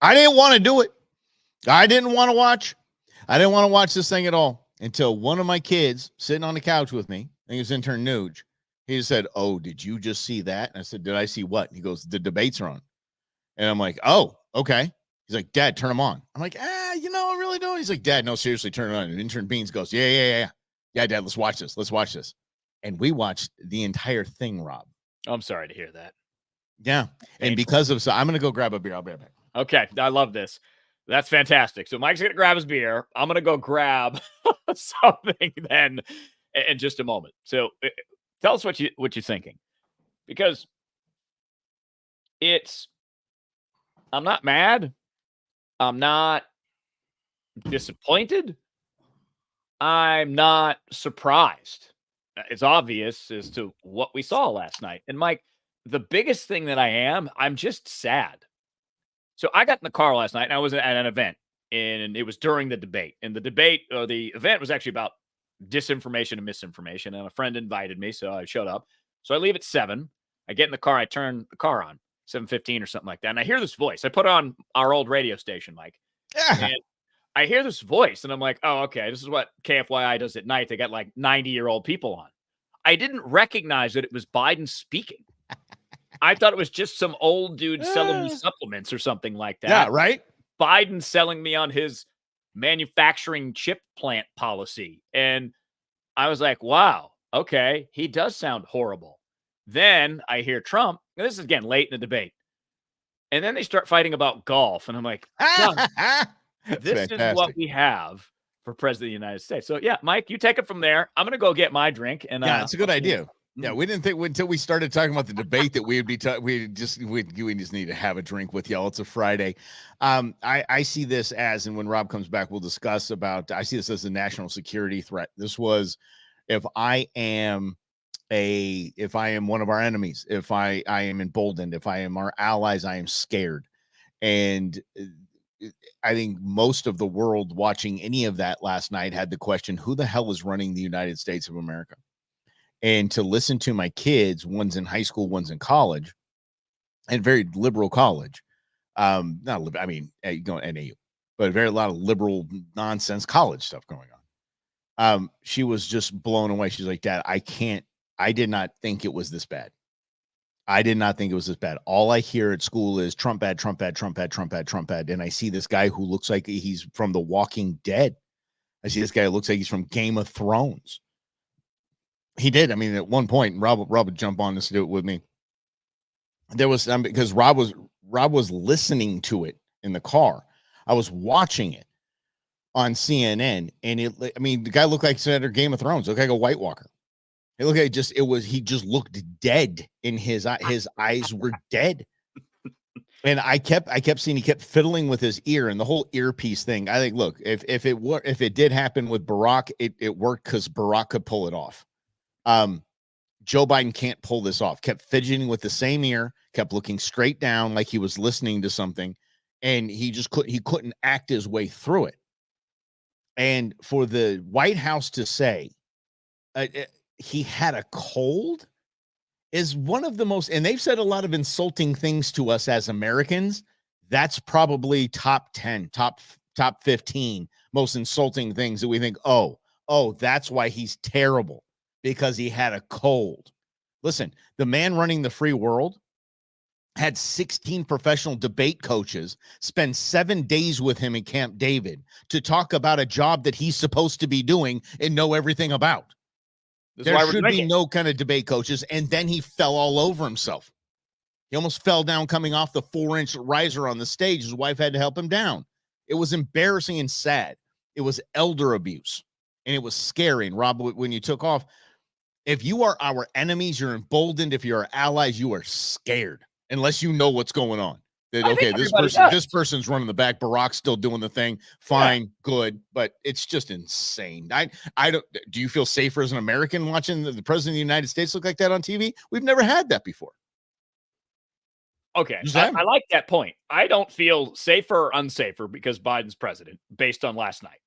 I didn't want to do it. I didn't want to watch. I didn't want to watch this thing at all until one of my kids sitting on the couch with me, I think it was intern Nuge, he just said, "Oh, did you just see that?" And I said, "Did I see what?" And he goes, "The debates are on." And I'm like, "Oh, okay." He's like, "Dad, turn them on." I'm like, I really don't. He's like, "Dad, no, seriously, turn it on." And intern Beans goes, Yeah. Yeah, Dad, let's watch this. Let's watch this. And we watched the entire thing, Rob. I'm sorry to hear that. Yeah. And because of, so I'm going to go grab a beer. I'll be right back. Okay. I love this. That's fantastic. So Mike's going to grab his beer. I'm going to go grab something then in just a moment. So tell us what you're thinking, because I'm not mad. I'm not disappointed. I'm not surprised. It's obvious as to what we saw last night. And Mike, the biggest thing that I'm just sad. So I got in the car last night and I was at an event, and it was during the debate. And the event was actually about disinformation and misinformation. And a friend invited me, so I showed up. So I leave at 7. I get in the car. I turn the car on, 7:15 or something like that. And I hear this voice. I put on our old radio station, Mike. Yeah. And I hear this voice, and I'm like, oh, okay, this is what KFYI does at night. They got like 90-year-old people on. I didn't recognize that it was Biden speaking. I thought it was just some old dude selling me supplements or something like that. Yeah, right? Biden selling me on his manufacturing chip plant policy. And I was like, wow, okay, he does sound horrible. Then I hear Trump, and this is again late in the debate. And then they start fighting about golf. And I'm like, God, this is what we have for President of the United States. So, yeah, Mike, you take it from there. I'm going to go get my drink. And yeah, it's a good idea. Yeah, we didn't think until we started talking about the debate that we would be. We just need to have a drink with y'all. It's a Friday. I see this as, and when Rob comes back, we'll discuss about. I see this as a national security threat. This was, if I am one of our enemies, if I am emboldened, if I am our allies, I am scared, and I think most of the world watching any of that last night had the question, who the hell is running the United States of America? And to listen to my kids, one's in high school, one's in college, and very liberal college. Not I mean, going NAU, but a lot of liberal nonsense college stuff going on. She was just blown away. She's like, "Dad, I did not think it was this bad. I did not think it was this bad. All I hear at school is Trump bad, Trump bad, Trump bad, Trump bad, Trump bad." And I see this guy who looks like he's from The Walking Dead. I see this guy who looks like he's from Game of Thrones. He did. I mean, at one point, Rob would jump on this to do it with me. There was because Rob was listening to it in the car. I was watching it on CNN, and the guy looked like Senator Game of Thrones. Looked like a White Walker. It looked like he just looked dead in his eyes were dead. And I kept seeing he kept fiddling with his ear and the whole earpiece thing. I think, look, if it did happen with Barack, it worked because Barack could pull it off. Joe Biden can't pull this off. Kept fidgeting with the same ear, kept looking straight down like he was listening to something, and he couldn't act his way through it. And for the White House to say he had a cold is one of the most, and they've said a lot of insulting things to us as Americans. That's probably top 10, top 15 most insulting things that we think, oh, that's why he's terrible, because he had a cold. Listen, the man running the free world had 16 professional debate coaches spend 7 days with him in Camp David to talk about a job that he's supposed to be doing and know everything about. There should be no kind of debate coaches. And then he fell all over himself. He almost fell down coming off the 4-inch riser on the stage. His wife had to help him down. It was embarrassing and sad. It was elder abuse, and it was scary. And Rob, when you took off, if you are our enemies, you're emboldened. If you're our allies, you are scared, unless you know what's going on. That, okay, this person's running the back. Barack's still doing the thing. Fine, good, but it's just insane. I don't. Do you feel safer as an American watching the president of the United States look like that on TV? We've never had that before. Okay, I like that point. I don't feel safer or unsafer because Biden's president, based on last night.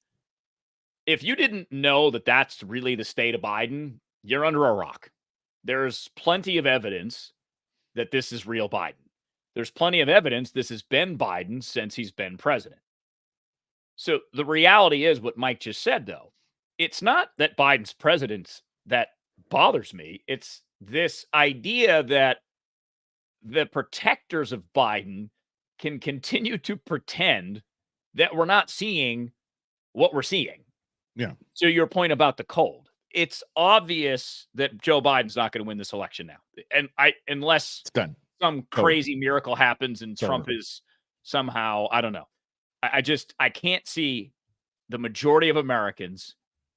If you didn't know that that's really the state of Biden, you're under a rock. There's plenty of evidence that this is real Biden. There's plenty of evidence this has been Biden since he's been president. So the reality is what Mike just said, though. It's not that Biden's president that bothers me. It's this idea that the protectors of Biden can continue to pretend that we're not seeing what we're seeing. Yeah. So your point about the cold, it's obvious that Joe Biden's not going to win this election now. And unless It's done. some crazy miracle happens and Sorry. Trump is somehow, I don't know. I can't see the majority of Americans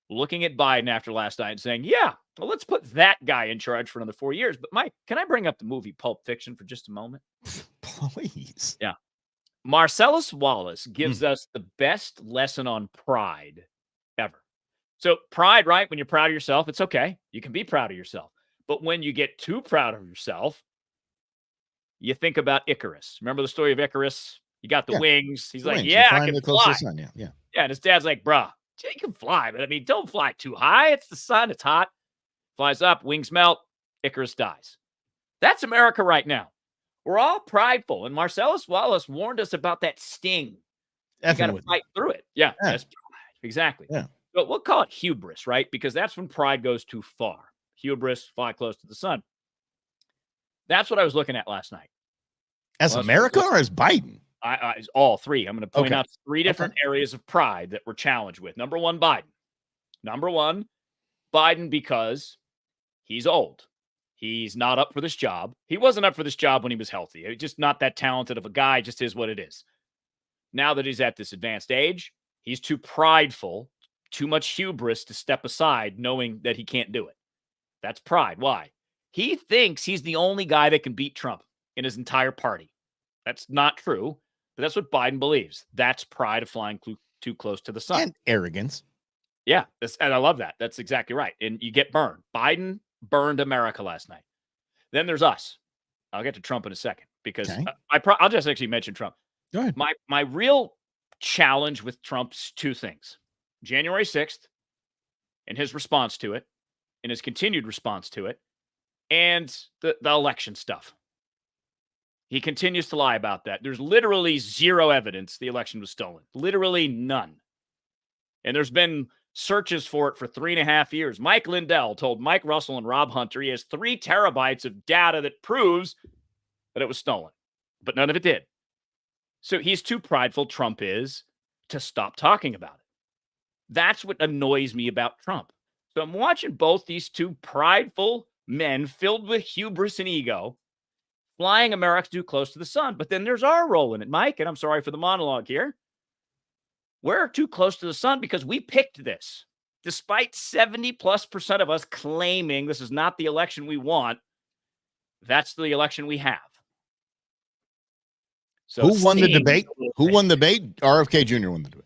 looking at Biden after last night and saying, yeah, well, let's put that guy in charge for another 4 years. But Mike, can I bring up the movie Pulp Fiction for just a moment? Please. Yeah. Marcellus Wallace gives us the best lesson on pride ever. So pride, right? When you're proud of yourself, it's okay. You can be proud of yourself. But when you get too proud of yourself, you think about Icarus. Remember the story of Icarus? You got the wings. He's like, yeah, I can fly. Yeah. Yeah, and his dad's like, bruh, you can fly, but I mean, don't fly too high. It's the sun. It's hot. Flies up, wings melt, Icarus dies. That's America right now. We're all prideful, and Marcellus Wallace warned us about that sting. You got to fight through it. Yeah, that's pride. Exactly. Yeah. But we'll call it hubris, right? Because that's when pride goes too far. Hubris, fly close to the sun. That's what I was looking at last night. As America or as Biden? All three. I'm going to point out three different areas of pride that we're challenged with. Number one, Biden. Number one, Biden because he's old. He's not up for this job. He wasn't up for this job when he was healthy. He's just not that talented of a guy. Just is what it is. Now that he's at this advanced age, he's too prideful, too much hubris to step aside knowing that he can't do it. That's pride. Why? He thinks he's the only guy that can beat Trump in his entire party. That's not true, but that's what Biden believes. That's pride of flying too close to the sun. And arrogance. Yeah, and I love that. That's exactly right. And you get burned. Biden burned America last night. Then there's us. I'll get to Trump in a second because I'll just actually mention Trump. Go ahead. My real challenge with Trump's two things. January 6th and his response to it and his continued response to it and the election stuff. He continues to lie about that. There's literally zero evidence the election was stolen. Literally none. And there's been searches for it for 3.5 years. Mike Lindell told Mike Russell and Rob Hunter he has 3 terabytes of data that proves that it was stolen. But none of it did. So he's too prideful, Trump is, to stop talking about it. That's what annoys me about Trump. So I'm watching both these two prideful men filled with hubris and ego flying America too close to the sun. But then there's our role in it, Mike, and I'm sorry for the monologue here. We're too close to the sun because we picked this. Despite 70+% of us claiming this is not the election we want, that's the election we have. So who won the debate? Who won the debate? RFK Jr. won the debate.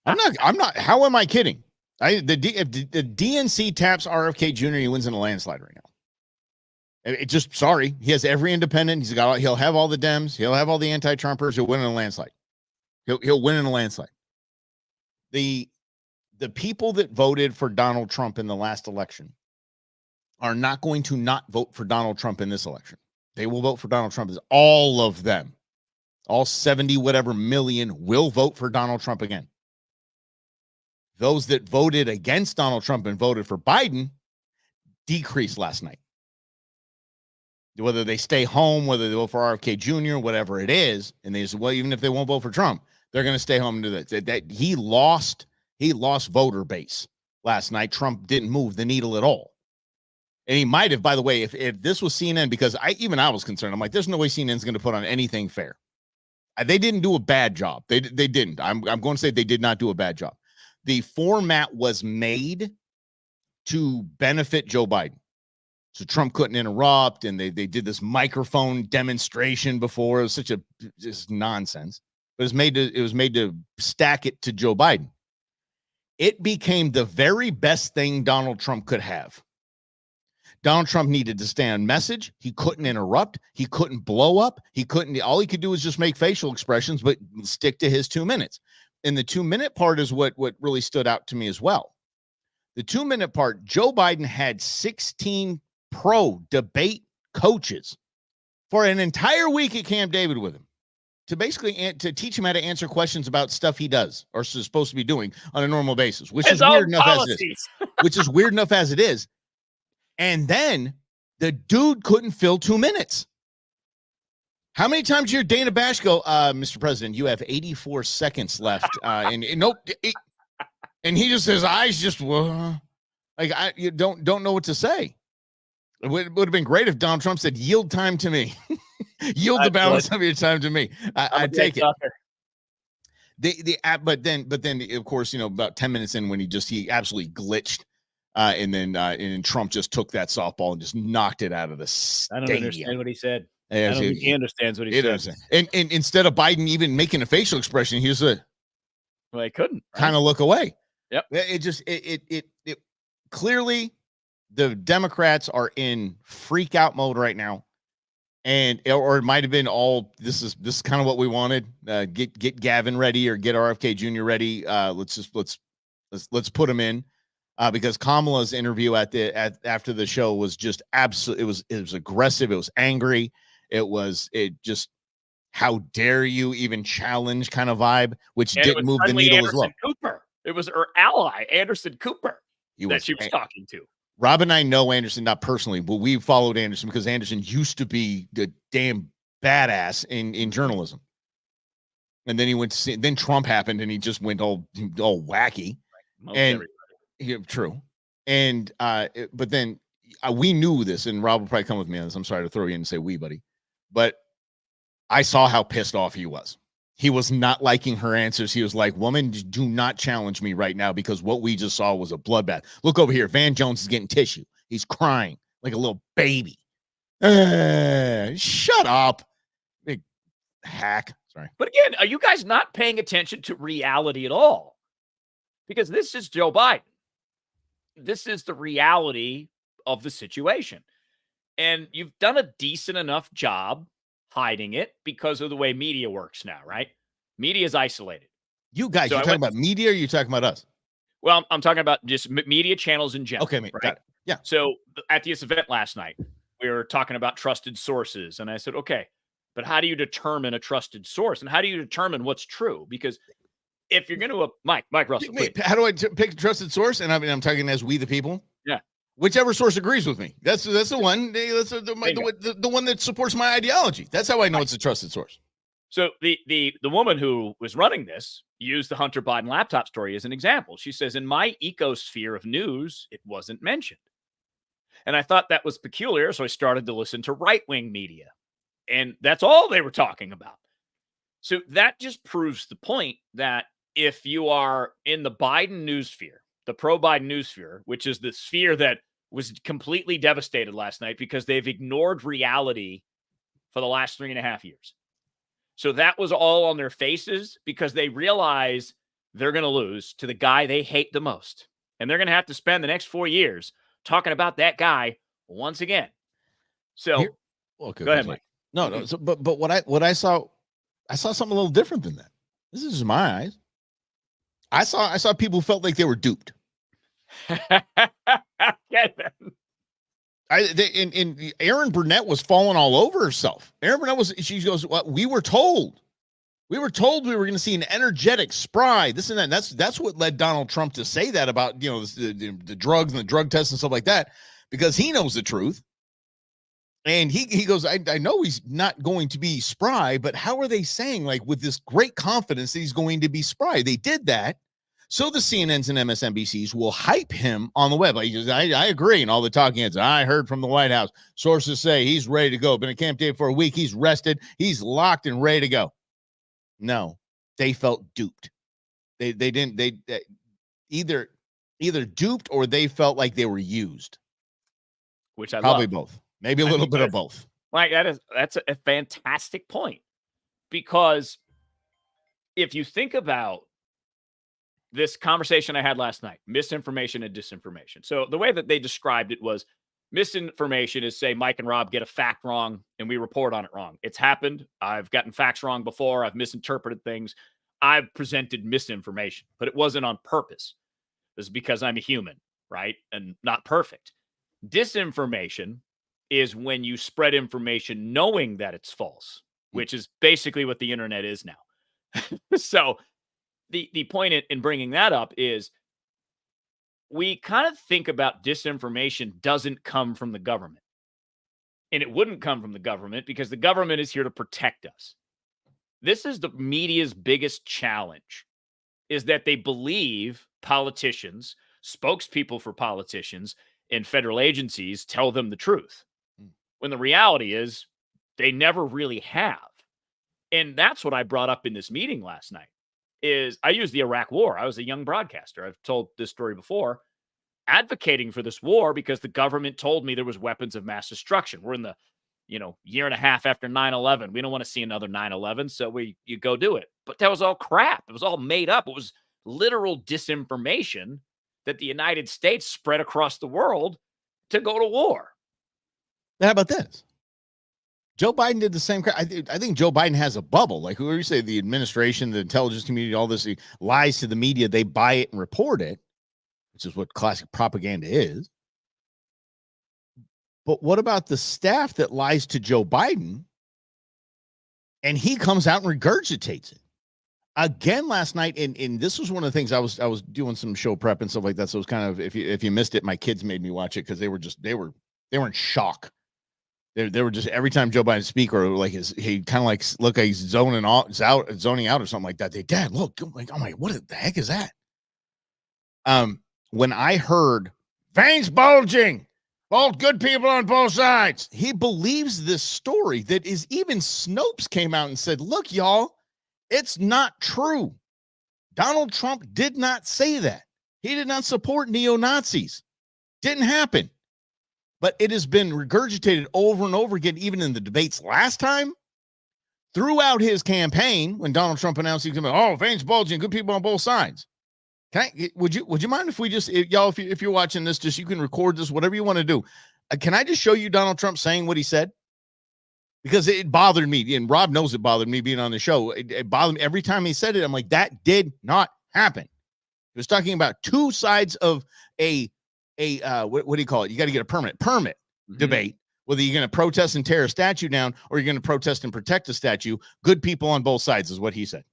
I'm not. How am I kidding? If the DNC taps RFK Jr., he wins in a landslide right now. Sorry, he has every independent. He'll have all the Dems. He'll have all the anti-Trumpers. He'll win in a landslide. He'll win in a landslide. The people that voted for Donald Trump in the last election are not going to not vote for Donald Trump in this election. They will vote for Donald Trump. All of them, all 70 whatever million will vote for Donald Trump again. Those that voted against Donald Trump and voted for Biden decreased last night. Whether they stay home, whether they vote for RFK Jr., whatever it is, and they say, well, even if they won't vote for Trump, they're going to stay home and do that. That he lost voter base last night. Trump didn't move the needle at all. And he might have, by the way, if this was CNN, because I was concerned. I'm like, there's no way CNN's going to put on anything fair. They didn't do a bad job. They didn't. I'm going to say they did not do a bad job. The format was made to benefit Joe Biden. So Trump couldn't interrupt, and they did this microphone demonstration before. It was such just nonsense. But it was made to stack it to Joe Biden. It became the very best thing Donald Trump could have. Donald Trump needed to stay on message. He couldn't interrupt. He couldn't blow up. All he could do was just make facial expressions, but stick to his 2 minutes. And the 2-minute part is what really stood out to me as well. The 2-minute part, Joe Biden had 16 pro debate coaches for an entire week at Camp David with him to basically to teach him how to answer questions about stuff he does or is supposed to be doing on a normal basis, which is weird enough as it is. Which is weird enough as it is. And then the dude couldn't fill 2 minutes. How many times you hear Dana Bash go, Mr. President, you have 84 seconds left. And nope. And he just, his eyes just, you don't know what to say. It would have been great if Donald Trump said, yield time to me. Yield the balance of your time to me. I'd take it. But then, of course, about 10 minutes in when he absolutely glitched. And then Trump just took that softball and just knocked it out of the stadium. I don't understand what he said. I don't think he understands what he said. And instead of Biden even making a facial expression, he was well, he couldn't kind of look away. Yep. It clearly the Democrats are in freak out mode right now. Or it might have been this is kind of what we wanted. Get Gavin ready or get RFK Jr. ready. Let's put him in. Because Kamala's interview after the show was just absolute. It was aggressive. It was angry. It just, how dare you even challenge kind of vibe, which didn't move the needle as well. Cooper. It was her ally, Anderson Cooper, that she was talking to. Rob and I know Anderson, not personally, but we followed Anderson because Anderson used to be the damn badass in journalism. And then he went to see, then Trump happened and he just went all wacky. Yeah, true. And but then we knew this, and Rob will probably come with me on this. I'm sorry to throw you in and say we, buddy, but I saw how pissed off he was. He was not liking her answers. He was like, woman, do not challenge me right now because what we just saw was a bloodbath. Look over here. Van Jones is getting tissue. He's crying like a little baby. Shut up, big hack. Sorry. But again, are you guys not paying attention to reality at all? Because this is Joe Biden. This is the reality of the situation. And you've done a decent enough job hiding it because of the way media works now, right? Media is isolated. You guys, you're talking about media or you're talking about us? Well, I'm talking about just media channels in general. Okay, mate, right? got it. Yeah. So at this event last night, we were talking about trusted sources. And I said, okay, but how do you determine a trusted source? And how do you determine what's true? Because if you're going to, Mike Russell, wait, how do I pick a trusted source? And I'm talking as we the people. Yeah. Whichever source agrees with me. That's the one. That's the one that supports my ideology. That's how I know it's a trusted source. So the woman who was running this used the Hunter Biden laptop story as an example. She says, in my ecosphere of news, it wasn't mentioned. And I thought that was peculiar. So I started to listen to right-wing media. And that's all they were talking about. So that just proves the point that if you are in the Biden newsphere, the pro-Biden newsphere, which is the sphere that was completely devastated last night because they've ignored reality for the last 3.5 years. So that was all on their faces because they realize they're going to lose to the guy they hate the most. And they're going to have to spend the next 4 years talking about that guy once again. So okay, go ahead, Mike. No. So, but what I saw something a little different than that. This is just my eyes. I saw people who felt like they were duped. Aaron Burnett was falling all over herself. Aaron Burnett she goes, well, we were told we were going to see an energetic, spry, this and that. And that's what led Donald Trump to say that about, the drugs and the drug tests and stuff like that, because he knows the truth. And he goes, I know he's not going to be spry, but how are they saying, like, with this great confidence that he's going to be spry? They did that so the CNNs and MSNBCs will hype him on the web. Like, I agree. And all the talking heads, I heard from the White House, sources say he's ready to go. Been at Camp David for a week. He's rested. He's locked and ready to go. No, they felt duped. They either duped or they felt like they were used. Which I probably love. Both. Maybe a little bit of both. Mike, that's a fantastic point. Because if you think about this conversation I had last night, misinformation and disinformation. So the way that they described it was misinformation is, say, Mike and Rob get a fact wrong and we report on it wrong. It's happened. I've gotten facts wrong before. I've misinterpreted things. I've presented misinformation, but it wasn't on purpose. It was because I'm a human, right? And not perfect. Disinformation is when you spread information knowing that it's false, which is basically what the internet is now. So the point in bringing that up is we kind of think about disinformation doesn't come from the government. And it wouldn't come from the government because the government is here to protect us. This is the media's biggest challenge, is that they believe politicians, spokespeople for politicians, and federal agencies tell them the truth. When the reality is they never really have. And that's what I brought up in this meeting last night. Is I used the Iraq War. I was a young broadcaster. I've told this story before, advocating for this war because the government told me there was weapons of mass destruction. We're in the, year and a half after 9/11. We don't want to see another 9/11, so you go do it. But that was all crap. It was all made up. It was literal disinformation that the United States spread across the world to go to war. How about this? Joe Biden did the same crap. I think Joe Biden has a bubble. Like whoever you say, the administration, the intelligence community, all this lies to the media. They buy it and report it, which is what classic propaganda is. But what about the staff that lies to Joe Biden and he comes out and regurgitates it? Again last night, and this was one of the things I was doing some show prep and stuff like that. So it was kind of, if you missed it, my kids made me watch it because they were in shock. They were just, every time Joe Biden speak, or like he kind of like look like he's zoning out or something like that. Dad, look, like, I'm like, what the heck is that? When I heard veins bulging, both good people on both sides, he believes this story that is, even Snopes came out and said, look, y'all, it's not true. Donald Trump did not say that. He did not support neo-Nazis. Didn't happen. But it has been regurgitated over and over again, even in the debates last time, throughout his campaign, when Donald Trump announced he's going to, veins bulging, good people on both sides. Would you mind if we just, y'all, if you're watching this, just, you can record this, whatever you want to do. Can I just show you Donald Trump saying what he said? Because it bothered me, and Rob knows it bothered me being on the show. It bothered me every time he said it. I'm like, that did not happen. He was talking about two sides of what do you call it? You got to get a permit debate, whether you're going to protest and tear a statue down or you're going to protest and protect a statue. Good people on both sides is what he said.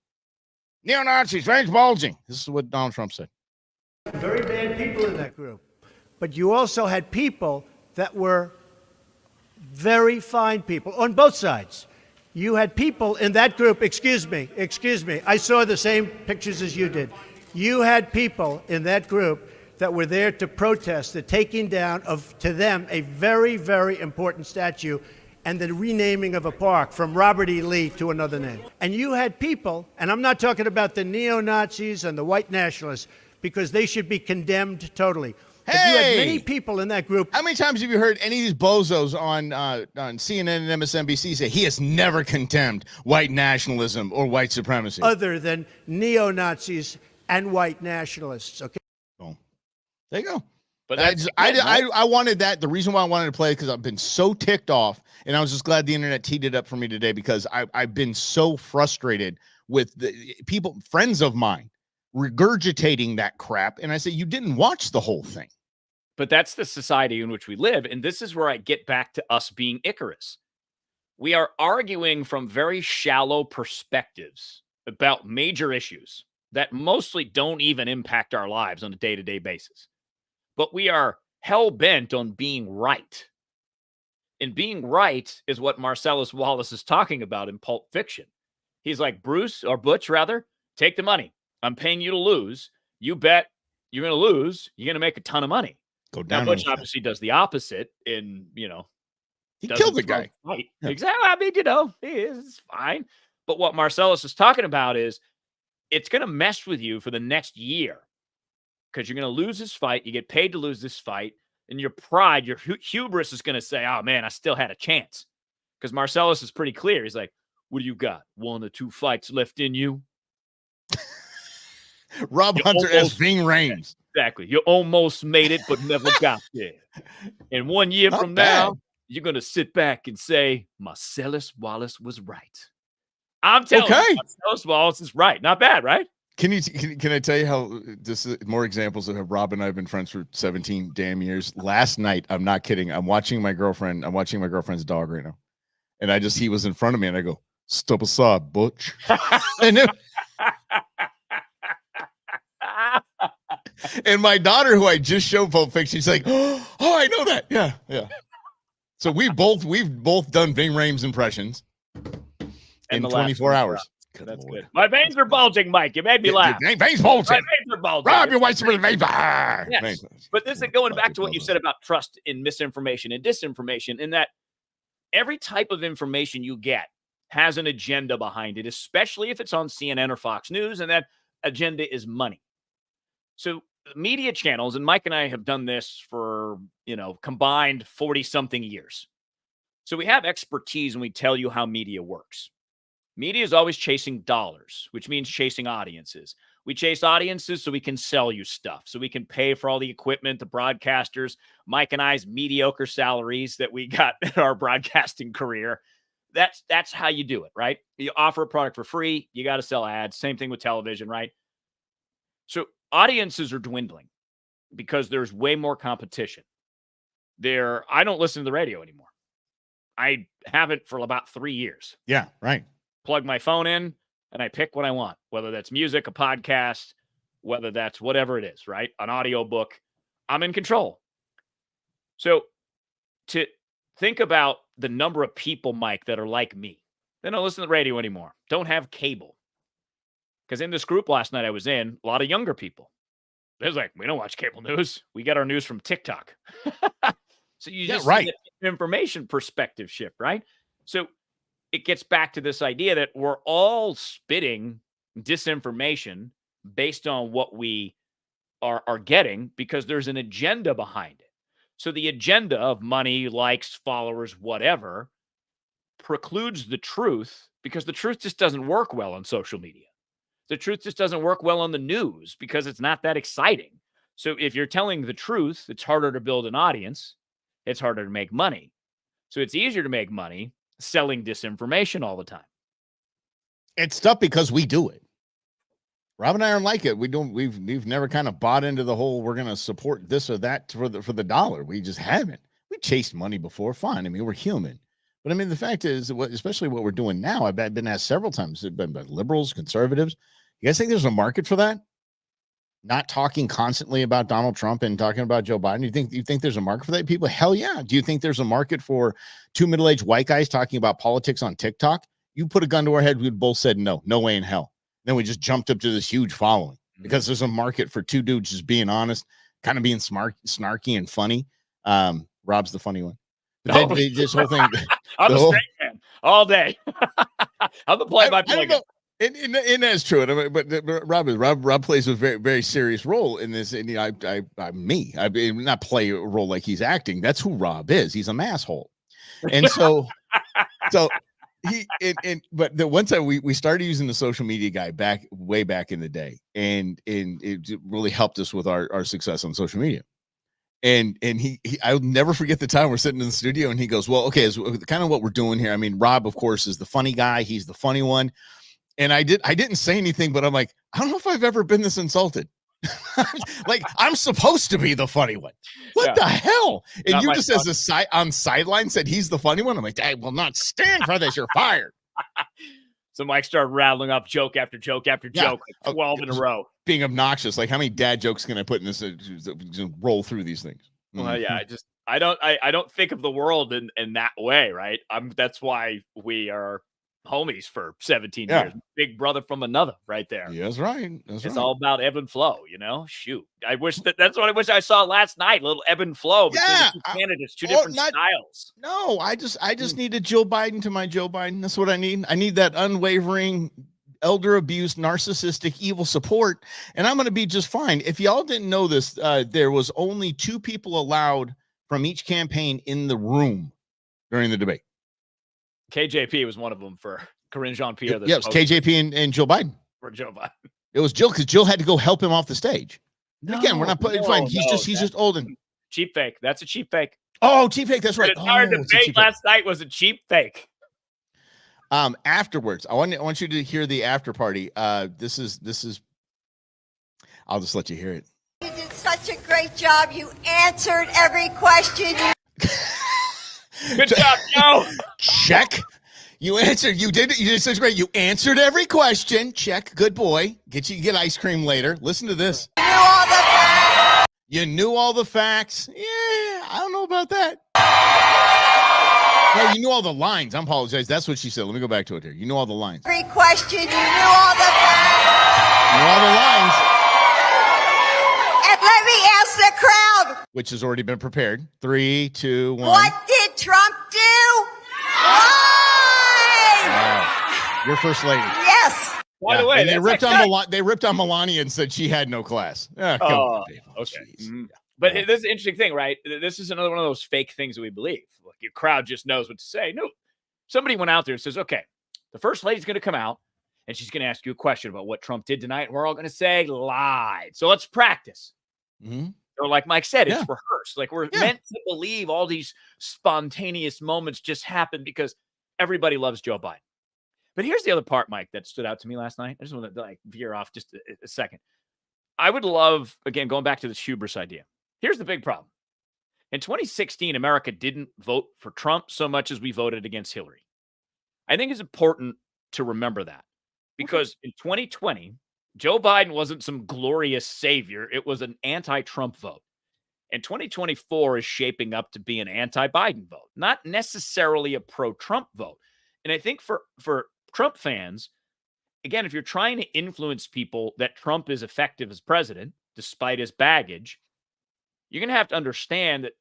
Neo-Nazis, veins bulging. This is what Donald Trump said. Very bad people in that group. But you also had people that were very fine people on both sides. You had people in that group, excuse me, I saw the same pictures as you did. You had people in that group that were there to protest the taking down of, to them, a very, very important statue and the renaming of a park from Robert E. Lee to another name. And you had people, and I'm not talking about the neo-Nazis and the white nationalists, because they should be condemned totally. But you had many people in that group. How many times have you heard any of these bozos on CNN and MSNBC say he has never condemned white nationalism or white supremacy? Other than neo-Nazis and white nationalists, okay? There you go. But I wanted that. The reason why I wanted to play it, because I've been so ticked off, and I was just glad the internet teed it up for me today, because I've been so frustrated with the people, friends of mine, regurgitating that crap. And I say, you didn't watch the whole thing. But that's the society in which we live. And this is where I get back to us being Icarus. We are arguing from very shallow perspectives about major issues that mostly don't even impact our lives on a day-to-day basis. But we are hell-bent on being right. And being right is what Marcellus Wallace is talking about in Pulp Fiction. He's like, Bruce, or Butch rather, take the money. I'm paying you to lose. You bet you're going to lose. You're going to make a ton of money. Go down. Now, Butch obviously does the opposite, and he killed the guy. Right. Yeah. Exactly. I mean, it's fine. But what Marcellus is talking about is it's going to mess with you for the next year, because you're going to lose this fight. You get paid to lose this fight, and your pride, your hubris is going to say, "Oh man, I still had a chance." Because Marcellus is pretty clear. He's like, "What do you got? 1 or 2 fights left in you?" Rob Hunter as Ving Rhames. Exactly. You almost made it, but never got there. And 1 year from now, you're going to sit back and say, Marcellus Wallace was right. I'm telling you, Marcellus Wallace is right. Not bad, right? Can I tell you how this is more examples of how Rob and I have been friends for 17 damn years? Last night, I'm not kidding. I'm watching my girlfriend's dog right now. And he was in front of me and I go, step aside, butch. And my daughter, who I just showed Pulp Fiction, she's like, oh, I know that. Yeah. So we've both done Ving Rhames impressions in 24 hours. That's good. My veins are bulging, Mike. You made me laugh. Veins bulging. My veins are bulging. Rob, your wife's veins. Yes. But this is going back to what you said about trust in misinformation and disinformation, in that every type of information you get has an agenda behind it, especially if it's on CNN or Fox News, and that agenda is money. So media channels, and Mike and I have done this for, combined 40-something years. So we have expertise and we tell you how media works. Media is always chasing dollars, which means chasing audiences. We chase audiences so we can sell you stuff, so we can pay for all the equipment, the broadcasters, Mike and I's mediocre salaries that we got in our broadcasting career. That's how you do it, right? You offer a product for free, you got to sell ads. Same thing with television, right? So audiences are dwindling because there's way more competition. I don't listen to the radio anymore. I haven't for about 3 years. Yeah, right. Plug my phone in and I pick what I want, whether that's music, a podcast, whether that's whatever it is, right? An audiobook. I'm in control. So to think about the number of people, Mike, that are like me, they don't listen to the radio anymore, don't have cable. Because in this group last night I was in, a lot of younger people. They're like, we don't watch cable news. We get our news from TikTok. So you just see the information perspective shift, right? So it gets back to this idea that we're all spitting disinformation based on what we are getting because there's an agenda behind it. So the agenda of money, likes, followers, whatever, precludes the truth because the truth just doesn't work well on social media. The truth just doesn't work well on the news because it's not that exciting. So if you're telling the truth, it's harder to build an audience. It's harder to make money. So it's easier to make money selling disinformation all the time. It's tough because we do it. Rob and I aren't like it. We've never kind of bought into the whole we're going to support this or that for the dollar. We just haven't. We chased money before, fine. I mean, we're human. But I mean, the fact is, especially what we're doing now, I've been asked several times, been by liberals, conservatives. You guys think there's a market for that? Not talking constantly about Donald Trump and talking about Joe Biden. You think there's a market for that? People, hell yeah. Do you think there's a market for two middle-aged white guys talking about politics on TikTok? You put a gun to our head, we'd both said no way in hell. Then we just jumped up to this huge following because there's a market for two dudes just being honest, kind of being snarky and funny. Rob's the funny one. But this whole thing. I'm a straight man all day. I'm the play-by-play guy. And that's true. But Rob plays a very, very serious role in this. And I not play a role like he's acting. That's who Rob is. He's a masshole. And so but the one time we started using the social media guy way back in the day, and it really helped us with our success on social media. And I'll never forget the time we're sitting in the studio and he goes, well, okay, it's kind of what we're doing here. I mean, Rob, of course, is the funny guy. He's the funny one. And I didn't say anything, but I'm like, I don't know if I've ever been this insulted. Like, I'm supposed to be the funny one. What the hell? And not you just as on sideline said he's the funny one. I'm like, I will not stand for this. You're fired. So Mike started rattling up joke after joke after joke, like 12 in a row. Being obnoxious. Like, how many dad jokes can I put in this roll through these things? Well, yeah, I don't think of the world in that way, right? That's why we are homies for 17 years. Big brother from another right there. Yeah, that's right. It's all about ebb and flow, shoot. I wish that's what I wish I saw last night. A little ebb and flow between the two candidates, two different styles. No, I just needed Joe Biden to my Joe Biden. That's what I need. I need that unwavering, elder abuse, narcissistic, evil support, and I'm going to be just fine. If y'all didn't know this, there was only 2 people allowed from each campaign in the room during the debate. KJP was one of them for Corinne Jean-Pierre. Yeah, it was KJP and Joe Biden. For Joe Biden. It was Jill, because Jill had to go help him off the stage. No, again, we're not putting fine. He's just old and cheap fake. That's a cheap fake. Oh, cheap fake. That's right. The entire debate last night was a cheap fake. Afterwards, I want you to hear the after party. This is I'll just let you hear it. You did such a great job. You answered every question. Good job, Joe. Check. You answered. You did. You did such great. You answered every question. Check. Good boy. Get ice cream later. Listen to this. You knew all the facts. You knew all the facts. Yeah, I don't know about that. Hey, you knew all the lines. I apologize. That's what she said. Let me go back to it here. You knew all the lines. Every question. You knew all the facts. You knew all the lines, And let me ask the crowd. which has already been prepared. 3, 2, 1. What did Trump do? Why? Wow. Your first lady. Yes. By the way, and that's they ripped on Melania and said she had no class. Oh, come on, Dave. okay. Jeez. Mhm. But this is an interesting thing, right? This is another one of those fake things that we believe. Like your crowd just knows what to say. No, somebody went out there and says, okay, the first lady's going to come out and she's going to ask you a question about what Trump did tonight. And we're all going to say lied. So let's practice. Mhm. Or like Mike said, it's Yeah. rehearsed. Like we're Yeah. meant to believe all these spontaneous moments just happen because everybody loves Joe Biden. But here's the other part, Mike, that stood out to me last night. I just want to like veer off just a second. I would love, again, going back to this hubris idea. Here's the big problem. In 2016, America didn't vote for Trump so much as we voted against Hillary. I think it's important to remember that because in 2020, Joe Biden wasn't some glorious savior. It was an anti-Trump vote. And 2024 is shaping up to be an anti-Biden vote, not necessarily a pro-Trump vote. And I think for Trump fans, again, if you're trying to influence people that Trump is effective as president, despite his baggage, you're going to have to understand that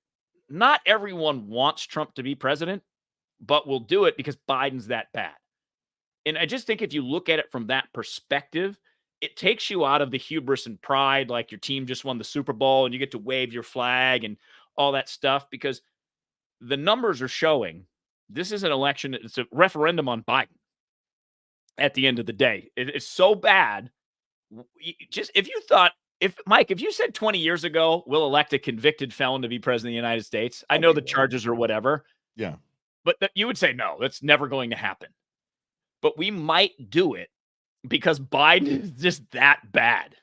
not everyone wants Trump to be president, but will do it because Biden's that bad. And I just think if you look at it from that perspective, it takes you out of the hubris and pride, like your team just won the Super Bowl and you get to wave your flag and all that stuff, because the numbers are showing this is an election. It's a referendum on Biden at the end of the day. It's so bad. Just if you thought, Mike, if you said 20 years ago, we'll elect a convicted felon to be president of the United States, I know the charges or whatever. Yeah. But you would say, no, that's never going to happen. But we might do it because Biden is just that bad.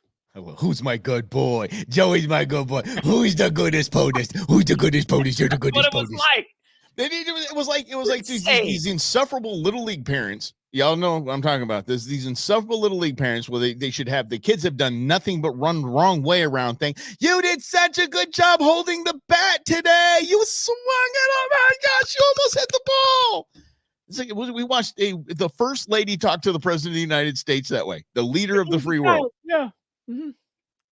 Who's my good boy? Joey's my good boy. Who's the goodest POTUS? Who's the goodest POTUS? You're the goodest What it POTUS. was like. It was like these insufferable little league parents. Y'all know what I'm talking about. These insufferable little league parents where they should have the kids have done nothing but run the wrong way around thing. You did such a good job holding the bat today. You swung it. Oh my gosh, you almost hit the ball. It's like we watched the first lady talk to the president of the United States that way, the leader of the free world. Yeah. Mm-hmm.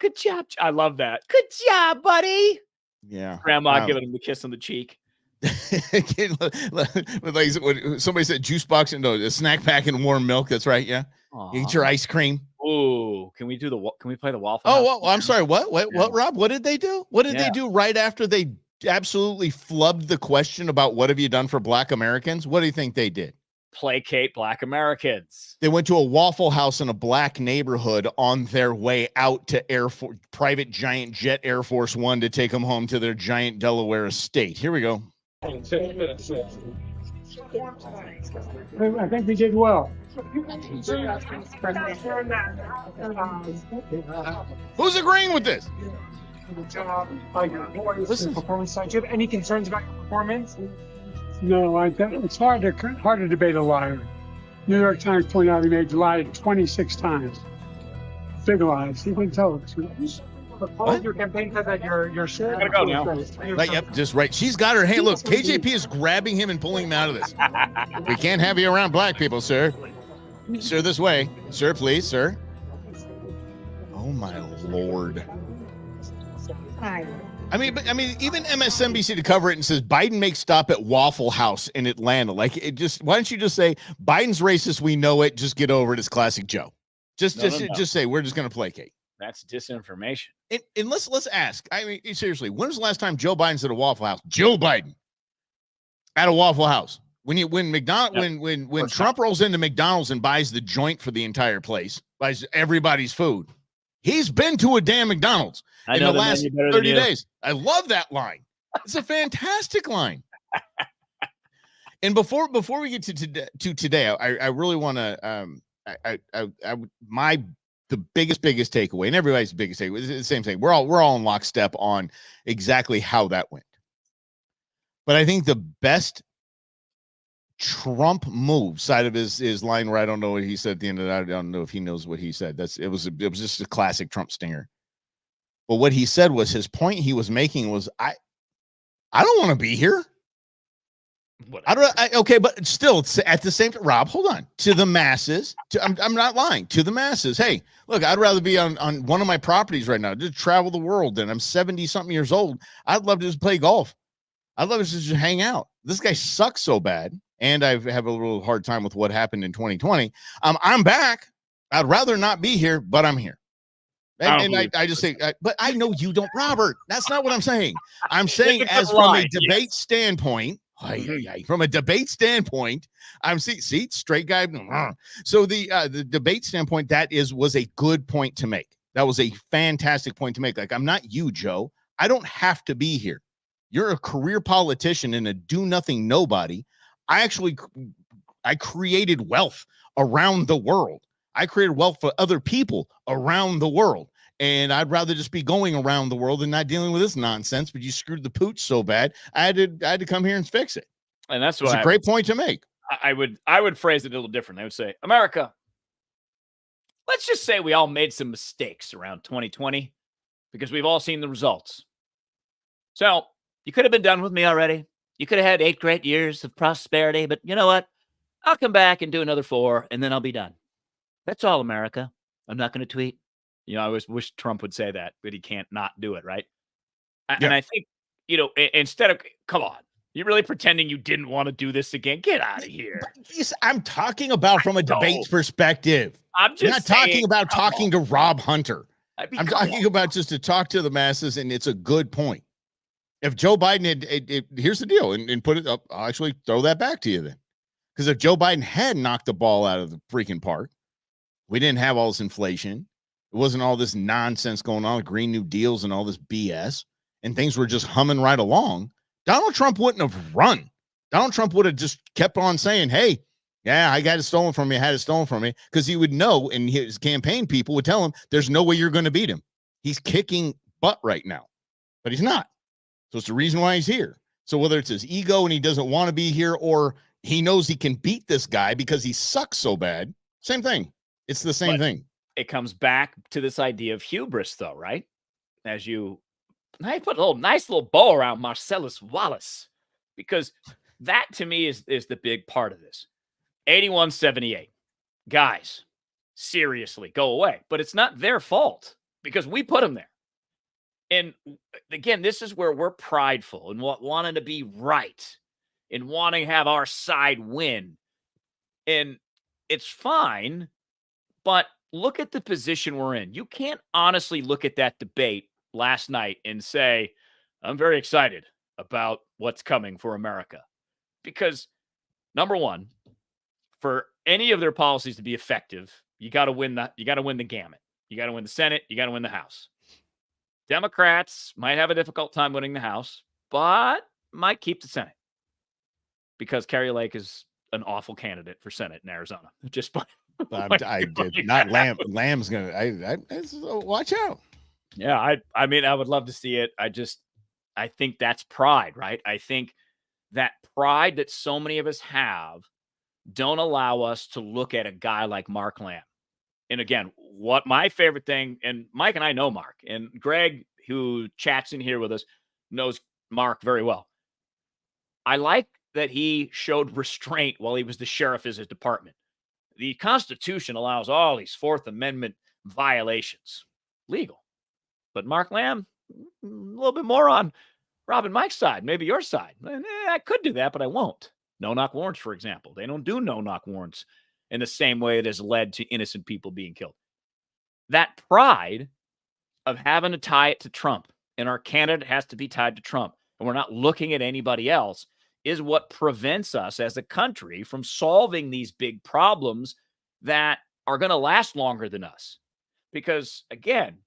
Good job. I love that. Good job, buddy. Yeah. Grandma giving him the kiss on the cheek. Like somebody said juice box and a snack pack and warm milk. That's right. Yeah. You eat your ice cream. Oh, can we play the Waffle Oh, House? well, I'm sorry. What, Rob? What did they do? What did they do right after they absolutely flubbed the question about what have you done for Black Americans? What do you think they did? Placate Black Americans. They went to a Waffle House in a black neighborhood on their way out to private giant jet Air Force One to take them home to their giant Delaware estate. Here we go. I think we did well. Who's agreeing with this? Performance side. Do you have any concerns about your performance? No, it's hard to debate a liar. New York Times pointed out he lied 26 times. Big lies. He didn't tell us. Your campaign said that you're sure. Gotta go now. Right, yep, just right. She's got her hand. Look, KJP is grabbing him and pulling him out of this. We can't have you around black people, sir. Sir, this way. Sir, please, sir. Oh my Lord. Hi. I mean, even MSNBC to cover it and says Biden makes stop at Waffle House in Atlanta. Like, why don't you just say Biden's racist? We know it. Just get over it. It's classic Joe. Just say we're just going to placate. That's disinformation. And let's ask. I mean, seriously, when was the last time Joe Biden's at a Waffle House? Joe Biden at a Waffle House. When Trump rolls into McDonald's and buys the joint for the entire place, buys everybody's food. He's been to a damn McDonald's in the last 30 days. I love that line. It's a fantastic line. And before we get to today, I really want to my the biggest takeaway, and everybody's biggest takeaway is the same thing. We're all in lockstep on exactly how that went. But I think the best Trump move side of his line, where I don't know what he said at the end of that. I don't know if he knows what he said. It was just a classic Trump stinger. But what he said was, his point he was making was, I don't want to be here. Okay, but still, it's at the same time, Rob, hold on. To the masses, I'm not lying. To the masses, hey, look, I'd rather be on one of my properties right now, just travel the world, and I'm 70-something years old. I'd love to just play golf. I'd love to just hang out. This guy sucks so bad, and I have a little hard time with what happened in 2020. I'm back. I'd rather not be here, but I'm here. And I just say, but I know you don't, Robert. That's not what I'm saying. I'm saying, as from a debate standpoint, from a debate standpoint, I'm see straight guy. So the debate standpoint, was a good point to make. That was a fantastic point to make. Like, I'm not you, Joe. I don't have to be here. You're a career politician and a do-nothing nobody. I created wealth around the world. I created wealth for other people around the world. And I'd rather just be going around the world and not dealing with this nonsense. But you screwed the pooch so bad, I had to come here and fix it. And that's what a great point to make. I would phrase it a little different. I would say, America, let's just say we all made some mistakes around 2020 because we've all seen the results. So you could have been done with me already. You could have had 8 great years of prosperity, but you know what? I'll come back and do another 4, and then I'll be done. That's all, America. I'm not going to tweet. I always wish Trump would say that, but he can't not do it, right? Yeah. And I think, instead of, come on, you're really pretending you didn't want to do this again? Get out of here. I'm talking about from a debate perspective. I'm not talking about talking to Rob Hunter. I'm talking about just to talk to the masses, and it's a good point. If Joe Biden had, here's the deal, and put it up, I'll actually throw that back to you then. Because if Joe Biden had knocked the ball out of the freaking park, we didn't have all this inflation. It wasn't all this nonsense going on with Green New Deals and all this BS, and things were just humming right along. Donald Trump wouldn't have run. Donald Trump would have just kept on saying, hey, yeah, I got it stolen from me. I had it stolen from me, because he would know, and his campaign people would tell him, there's no way you're going to beat him. He's kicking butt right now, but he's not. So it's the reason why he's here. So whether it's his ego and he doesn't want to be here, or he knows he can beat this guy because he sucks so bad, same thing. It's the same thing. It comes back to this idea of hubris, though, right? I put a nice little bow around Marcellus Wallace, because that to me is the big part of this. 81-78. Guys, seriously, go away. But it's not their fault, because we put them there. And again, this is where we're prideful and wanting to be right and wanting to have our side win. And it's fine, but look at the position we're in. You can't honestly look at that debate last night and say, I'm very excited about what's coming for America. Because, number one, for any of their policies to be effective, you got to win the gamut. You got to win the Senate, you got to win the House. Democrats might have a difficult time winning the House, but might keep the Senate, because Carrie Lake is an awful candidate for Senate in Arizona. Just I did not. Lamb's gonna. I watch out. Yeah, I mean, I would love to see it. I think that's pride, right? I think that pride that so many of us have don't allow us to look at a guy like Mark Lamb. And again, what my favorite thing, and Mike and I know Mark, and Greg, who chats in here with us, knows Mark very well. I like that he showed restraint while he was the sheriff of his department. The Constitution allows all these Fourth Amendment violations. Legal. But Mark Lamb, a little bit more on Rob and Mike's side, maybe your side. I could do that, but I won't. No-knock warrants, for example. They don't do no-knock warrants in the same way it has led to innocent people being killed. That pride of having to tie it to Trump, and our candidate has to be tied to Trump, and we're not looking at anybody else, is what prevents us as a country from solving these big problems that are going to last longer than us. Because, again,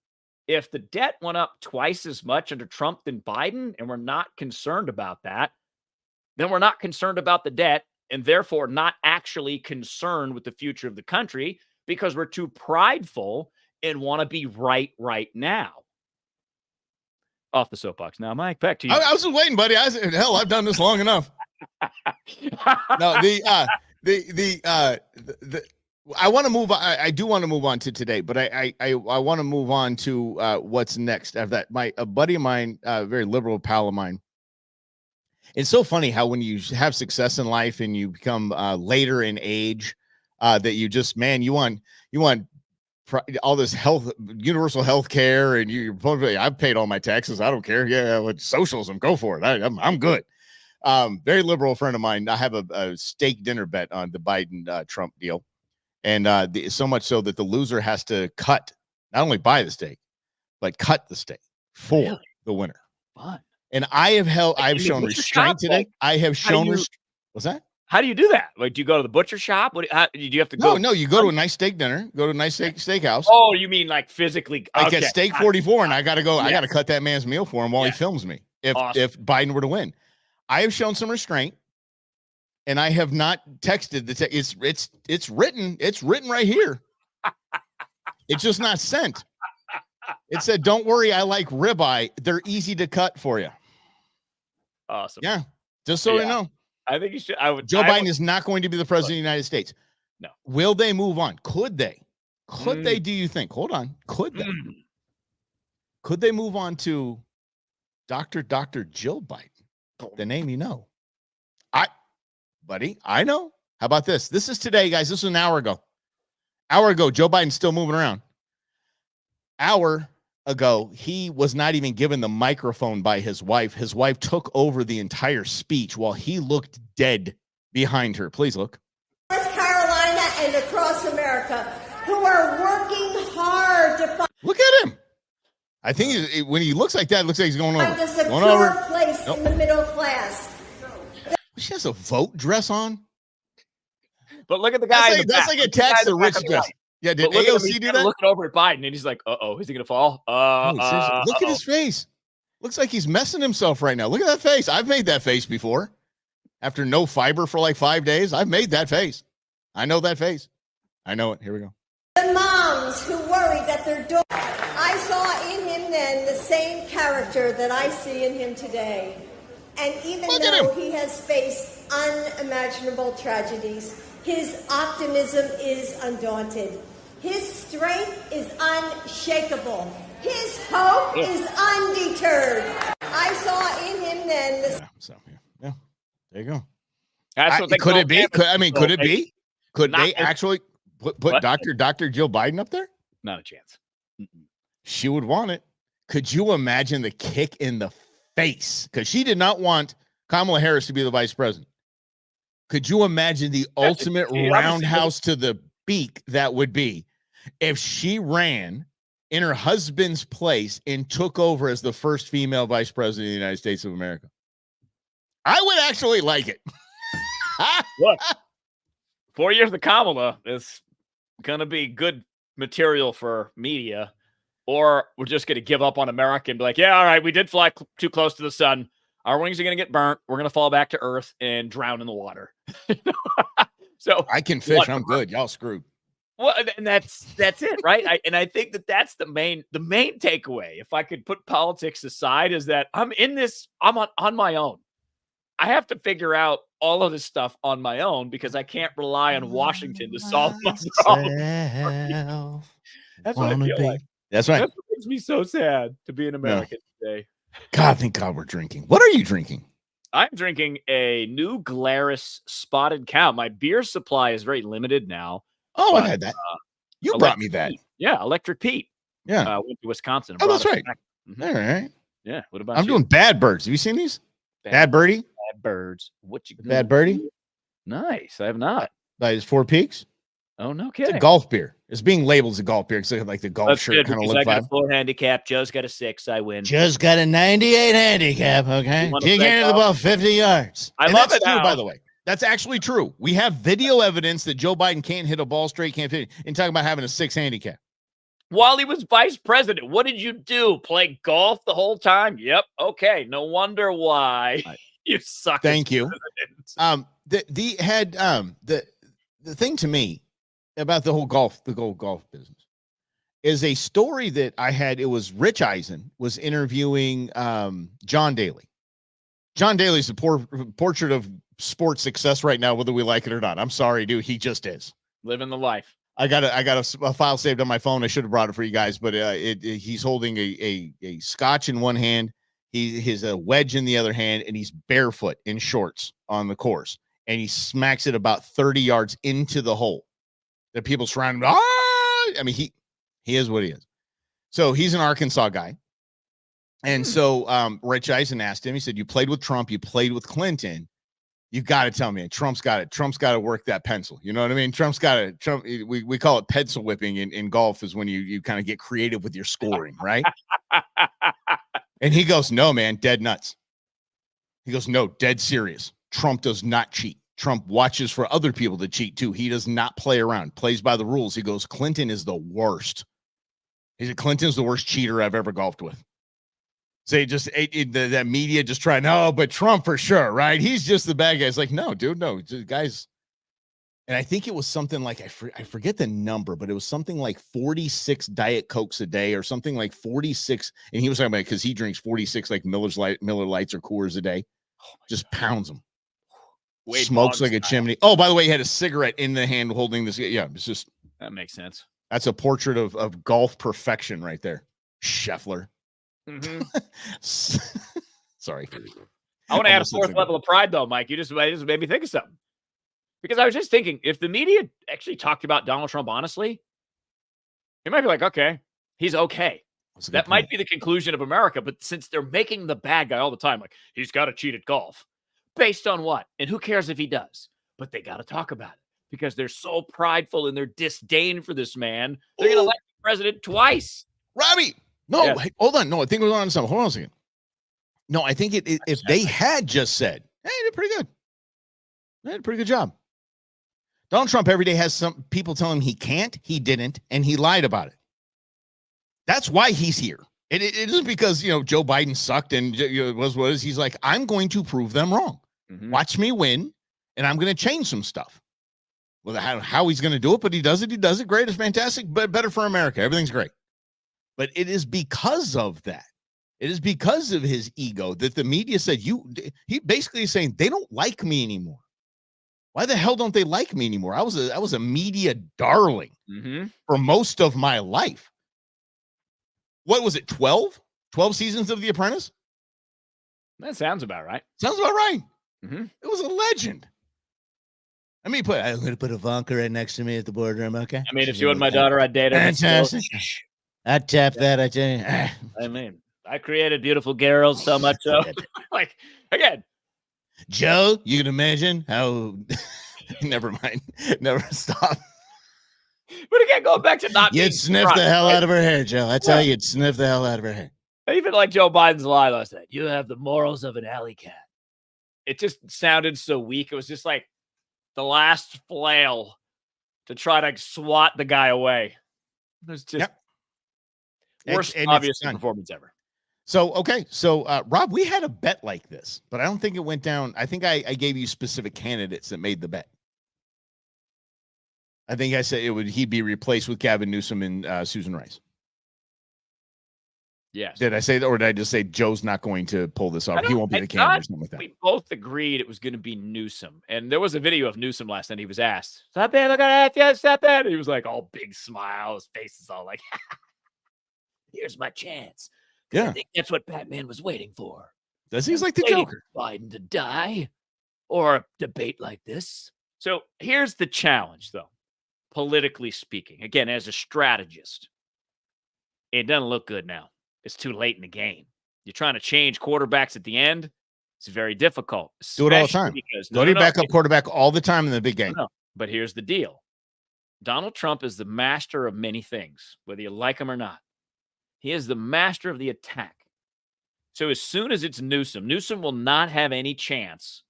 if the debt went up twice as much under Trump than Biden, and we're not concerned about that, then we're not concerned about the debt, and therefore not actually concerned with the future of the country, because we're too prideful and want to be right now. Off the soapbox now, Mike. Back to you. I was just waiting, buddy. Hell, I've done this long enough. No, I want to move. I do want to move on to today, but I want to move on to what's next after that. A buddy of mine, a very liberal pal of mine. It's so funny how when you have success in life and you become later in age, that you just, man, you want all this universal health care, and I've paid all my taxes. I don't care. Yeah, with socialism, go for it. I'm good. Very liberal friend of mine. I have a steak dinner bet on the Biden Trump deal, and so much so that the loser has to not only buy the steak, but cut the steak for the winner. Fun. And I've shown restraint today. I have shown what's that? How do you do that? Like, do you go to the butcher shop? Do you have to go? No, you go to a nice steak dinner, go to a nice steakhouse. Oh, you mean like physically? Like at Steak 44, and I got to go. Yes. I got to cut that man's meal for him while he films me. If Biden were to win, I have shown some restraint, and I have not texted the it's written. It's written right here. It's just not sent. It said, "Don't worry, I like ribeye. They're easy to cut for you." Awesome. Yeah, just so you know. I think you should. Joe Biden is not going to be the president of the United States. No. Will they move on? Could they? Could they? Do you think? Hold on. Could they? Could they move on to Dr. Jill Biden? The name you know. I know. How about this? This is today, guys. This was an hour ago. Joe Biden's still moving around. Hour ago, he was not even given the microphone by his wife. His wife took over the entire speech while he looked dead behind her. Please look. North Carolina and across America who are working hard to find. Look at him. I think when he looks like that, it looks like he's going over. A secure place in the middle class. She has a vote dress on. But look at the guy. That's like a tax the rich dress. Yeah, did AOC do that? Looking over at Biden, and he's like, "Uh-oh, is he gonna fall?" Look at his face. Looks like he's messing himself right now. Look at that face. I've made that face before. After no fiber for like 5 days, I've made that face. I know that face. I know it. Here we go. The moms who worry that their daughter. I saw in him then the same character that I see in him today. And even though he has faced unimaginable tragedies, his optimism is undaunted. His strength is unshakable. His hope is undeterred. I saw in him then yeah. There you go. That's what could it be? Could it be? Could they actually put Dr. Jill Biden up there? Not a chance. She would want it. Could you imagine the kick in the face? Because she did not want Kamala Harris to be the vice president. Could you imagine the ultimate roundhouse to the beak that would be if she ran in her husband's place and took over as the first female vice president of the United States of America? I would actually like it. Look, 4 years of Kamala is going to be good material for media, or we're just going to give up on America and be like, yeah, all right, we did fly too close to the sun. Our wings are going to get burnt. We're going to fall back to earth and drown in the water. So I can fish. I'm good. Y'all screwed. Well, and that's it, right? I think that's the main takeaway. If I could put politics aside, is that I'm in this. I'm on my own. I have to figure out all of this stuff on my own because I can't rely on Washington to solve my problem. That's what I feel like. That's right. That's what makes me so sad to be an American today. God, thank God we're drinking. What are you drinking? I'm drinking a new Glarus Spotted Cow. My beer supply is very limited now. Oh, I had that. You brought me that. Yeah, Electric Pete. Yeah. Went to Wisconsin. Oh, that's right. Mm-hmm. All right. Yeah. What about I'm doing Bad Birds. Have you seen these? Bad Birdie? Bad Birds. What you Bad Birdie? Nice. I have not. It's 4 Peaks. Oh, no kidding. It's a golf beer. It's being labeled as a golf beer because like the golf That's shirt kind of looks like. I got a 4 handicap. Joe's got a 6. I win. Joe's got a 98 handicap. Okay. You can't get the ball 50 yards. I love it too, by the way. That's actually true. We have video evidence that Joe Biden can't hit a ball straight, can't hit it, and talking about having a 6 handicap. While he was vice president, what did you do? Play golf the whole time? Yep. Okay. No wonder why you suck. Thank you. The thing to me about the whole golf business is a story that I had. It was Rich Eisen was interviewing John Daly. John Daly's a portrait of sports success right now, whether we like it or not. I'm sorry, dude. He just is living the life. I got a file saved on my phone. I should have brought it for you guys, but he's holding a scotch in one hand. He has a wedge in the other hand, and he's barefoot in shorts on the course, and he smacks it about 30 yards into the hole. The people surround him. I mean, he is what he is. So he's an Arkansas guy. And so Rich Eisen asked him, he said, you played with Trump, you played with Clinton. You got to tell me, Trump's got it. Trump's got to work that pencil. You know what I mean? Trump's got to, we call it pencil whipping in golf is when you kind of get creative with your scoring, right? And he goes, no, man, dead nuts. He goes, no, dead serious. Trump does not cheat. Trump watches for other people to cheat too. He does not play around, plays by the rules. He goes, Clinton is the worst. He said, Clinton's the worst cheater I've ever golfed with. Say that media just try, no, but Trump for sure, right? He's just the bad guy. It's like, no, dude, no, guys. And I think it was something like, I forget the number, but it was something like 46 Diet Cokes a day or something like 46. And he was talking about it because he drinks 46 like Miller Lights or Coors a day. Just pounds them. Smokes like a chimney. Oh, by the way, he had a cigarette in the hand holding this. Yeah, it's just. That makes sense. That's a portrait of golf perfection right there. Scheffler. Mm-hmm. Sorry. I want to add a fourth level of pride, though, Mike. You just made me think of something. Because I was just thinking, if the media actually talked about Donald Trump honestly, it might be like, okay, he's okay. That might be the conclusion of America. But since they're making the bad guy all the time, like, he's got to cheat at golf. Based on what? And who cares if he does? But they got to talk about it because they're so prideful in their disdain for this man. They're going to elect the president twice. Robbie. No, hold on. No, I think we're on something. Hold on a second. No, I think if they had just said, hey, they did pretty good. They did a pretty good job. Donald Trump every day has some people telling him he can't, he didn't, and he lied about it. That's why he's here. It isn't because, Joe Biden sucked and it was what it is. He's like, I'm going to prove them wrong. Mm-hmm. Watch me win, and I'm going to change some stuff. Well, how he's going to do it, but he does it. He does it great. It's fantastic, but better for America. Everything's great. But it is because of that. It is because of his ego that the media said he basically is saying they don't like me anymore. Why the hell don't they like me anymore? I was a media darling for most of my life. What was it? 12 seasons of The Apprentice? That sounds about right. Sounds about right. Mm-hmm. It was a legend. I'm going to put Ivanka right next to me at the boardroom. Okay. I mean, if she wasn't my daughter, I'd date her. Fantastic. I'd tap that. I tell you. I mean, I created beautiful girls so much so. Like, again. Joe, you can imagine how. Never mind. Never stop. But again, going back to not you'd sniff the hell out of her hair, Joe. I tell you, you'd sniff the hell out of her hair. Even like Joe Biden's lie last night. You have the morals of an alley cat. It just sounded so weak. It was just like the last flail to try to swat the guy away. It was just worst obvious performance ever. So, okay. So, Rob, we had a bet like this, but I don't think it went down. I think I gave you specific candidates that made the bet. I think I said he'd be replaced with Gavin Newsom and Susan Rice. Yes. Did I say that, or did I just say Joe's not going to pull this off? He won't be the candidate or something like that. We both agreed it was going to be Newsom. And there was a video of Newsom last night. He was asked, stop it, look at that, stop it. And he was like, all big smile. His face is all like, here's my chance. Yeah. I think that's what Batman was waiting for. That seems like the Joker. Biden to die or a debate like this. So here's the challenge, though. Politically speaking, again, as a strategist, it doesn't look good now. It's too late in the game. You're trying to change quarterbacks at the end. It's very difficult. Do it all the time. Go to your backup quarterback all the time in the big game. No. But here's the deal. Donald Trump is the master of many things, whether you like him or not. He is the master of the attack. So as soon as it's Newsom will not have any chance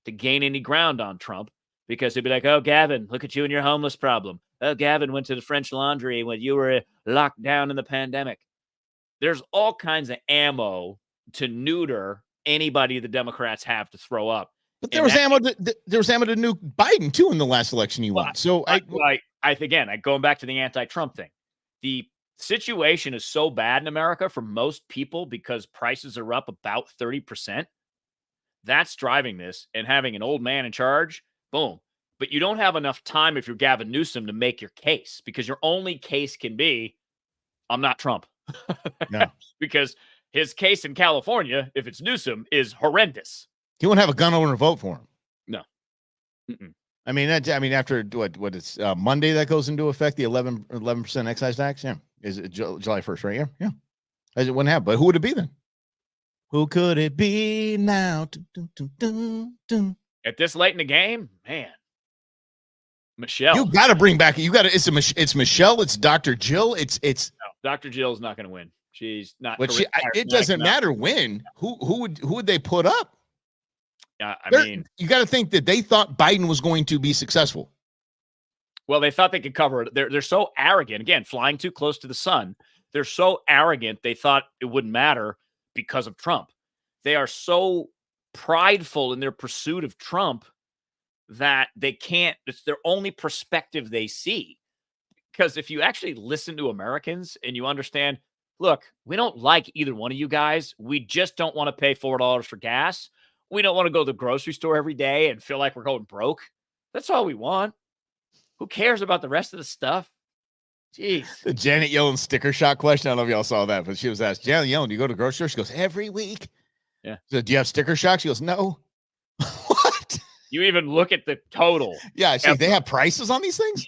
to gain any ground on Trump because he'll be like, oh, Gavin, look at you and your homeless problem. Oh, Gavin went to the French Laundry when you were locked down in the pandemic. There's all kinds of ammo to neuter anybody the Democrats have to throw up. But there was ammo to nuke Biden, too, in the last election he won. So I going back to the anti-Trump thing. The situation is so bad in America for most people because prices are up about 30%. That's driving this, and having an old man in charge, boom. But you don't have enough time if you're Gavin Newsom to make your case, because your only case can be, I'm not Trump. Yeah. Because his case in California, if it's Newsom, is horrendous. He won't have a gun owner vote for him. No. Mm-mm. I mean, after what it's Monday that goes into effect, the 11% excise tax. Yeah. Is it July 1st, right? Yeah. It wouldn't have, but who would it be then? Who could it be now? At this late in the game, man. Michelle. You got to bring back. It's Michelle. It's Dr. Jill. It's. No, Dr. Jill's not going to win. She's not. But it doesn't matter when. Who would they put up? I mean, you got to think that they thought Biden was going to be successful. Well, they thought they could cover it. They're so arrogant. Again, flying too close to the sun. They're so arrogant. They thought it wouldn't matter because of Trump. They are so prideful in their pursuit of Trump that they can't. It's their only perspective they see. Because if you actually listen to Americans and you understand, look, we don't like either one of you guys. We just don't want to pay $4 for gas. We don't want to go to the grocery store every day and feel like we're going broke. That's all we want. Who cares about the rest of the stuff? Jeez. The Janet Yellen sticker shock question. I don't know if y'all saw that, but she was asked, Janet Yellen, do you go to the grocery store? She goes, every week. Yeah. So do you have sticker shock? She goes, no. What? You even look at the total. Yeah, I see. They have prices on these things?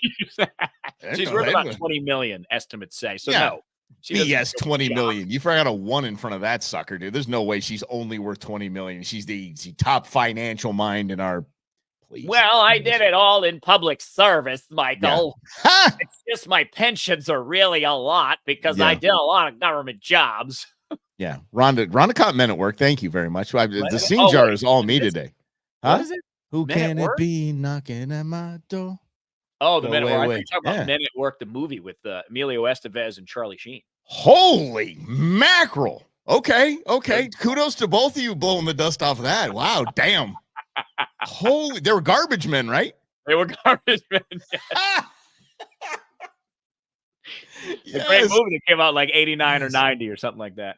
She's worth about 20 million, estimates say. So yeah. no. BS 20 million. You forgot a 1 in front of that sucker, dude. There's no way she's only worth 20 million. She's the top financial mind in our. Please. Well, I did it all in public service, Michael. Yeah. It's just my pensions are really a lot because I did a lot of government jobs. Yeah. Rhonda caught Men at Work. Thank you very much. The scene jar is all me today. Huh? What is it? Who can it be knocking at my door? Oh, the Men at Work. I think wait. you're talking about Men at Work, the movie with Emilio Estevez and Charlie Sheen. Holy mackerel. Okay. Kudos to both of you blowing the dust off of that. Wow, damn. Holy, they were garbage men, right? They were garbage men. Yes. A great movie that came out like 89 or 90 or something like that.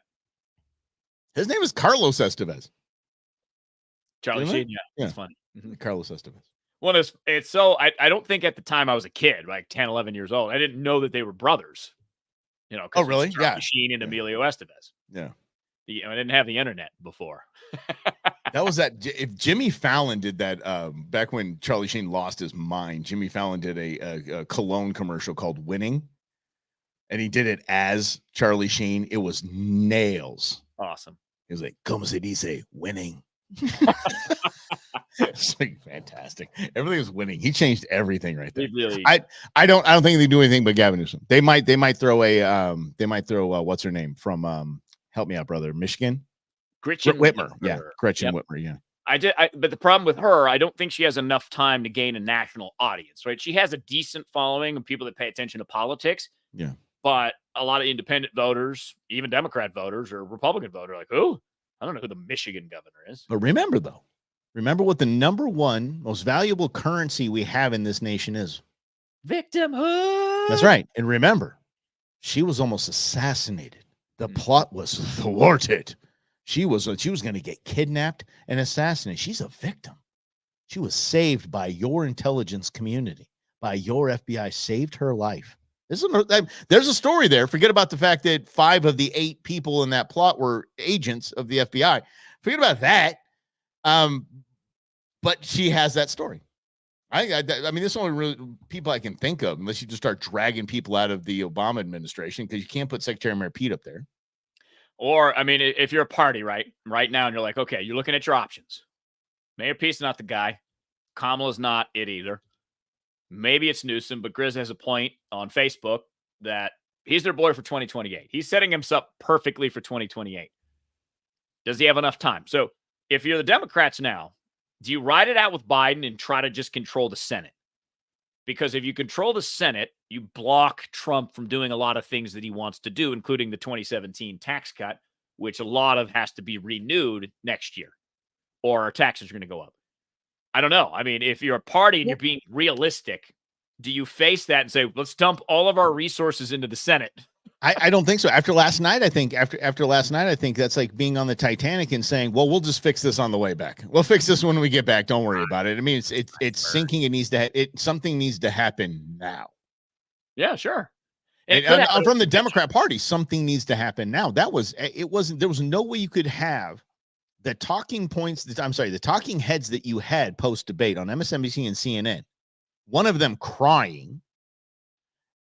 His name is Carlos Estevez. Charlie Sheen, yeah. It's funny. Mm-hmm. Carlos Estevez. Well, it's so, I don't think at the time I was a kid, like 10, 11 years old. I didn't know that they were brothers. You know, oh, really? Charlie Sheen and Emilio Estevez. Yeah. I didn't have the internet before. That was that. If Jimmy Fallon did that back when Charlie Sheen lost his mind, Jimmy Fallon did a cologne commercial called Winning. And he did it as Charlie Sheen. It was nails. Awesome. He was like, "Como se dice winning?" It's like fantastic. Everything was winning. He changed everything right there. Really, I don't think they do anything but Gavin Newsom. They might throw what's her name from help me out, brother, Michigan. Gretchen Whitmer. Yeah, Gretchen Whitmer. Yeah. But the problem with her, I don't think she has enough time to gain a national audience, right? She has a decent following of people that pay attention to politics. Yeah. But a lot of independent voters, even Democrat voters or Republican voters, are like, who? I don't know who the Michigan governor is. But remember what the number one most valuable currency we have in this nation is. Victimhood. That's right. And remember, she was almost assassinated. The plot was thwarted. She was going to get kidnapped and assassinated. She's a victim. She was saved by your intelligence community, by your FBI, saved her life. There's a story there. Forget about the fact that 5 of the 8 people in that plot were agents of the FBI. Forget about that. But she has that story. I mean, this is only really people I can think of, unless you just start dragging people out of the Obama administration, because you can't put Secretary Mayor Pete up there. Or, I mean, if you're a party right now, and you're like, okay, you're looking at your options. Mayor Pete's not the guy. Kamala's not it either. Maybe it's Newsom, but Grizz has a point on Facebook that he's their boy for 2028. He's setting himself perfectly for 2028. Does he have enough time? So if you're the Democrats now, do you ride it out with Biden and try to just control the Senate? Because if you control the Senate, you block Trump from doing a lot of things that he wants to do, including the 2017 tax cut, which a lot of has to be renewed next year, or our taxes are going to go up. I don't know. I mean, if you're a party and you're being realistic, do you face that and say, let's dump all of our resources into the Senate I don't think so. After last night, I think after last night, I think that's like being on the Titanic and saying, "Well, we'll just fix this on the way back. We'll fix this when we get back. Don't worry about it." I mean, it's sinking. It needs to something needs to happen now. Yeah, sure. And from the Democrat Party, something needs to happen now. There was no way you could have the talking points the talking heads that you had post debate on MSNBC and CNN. One of them crying.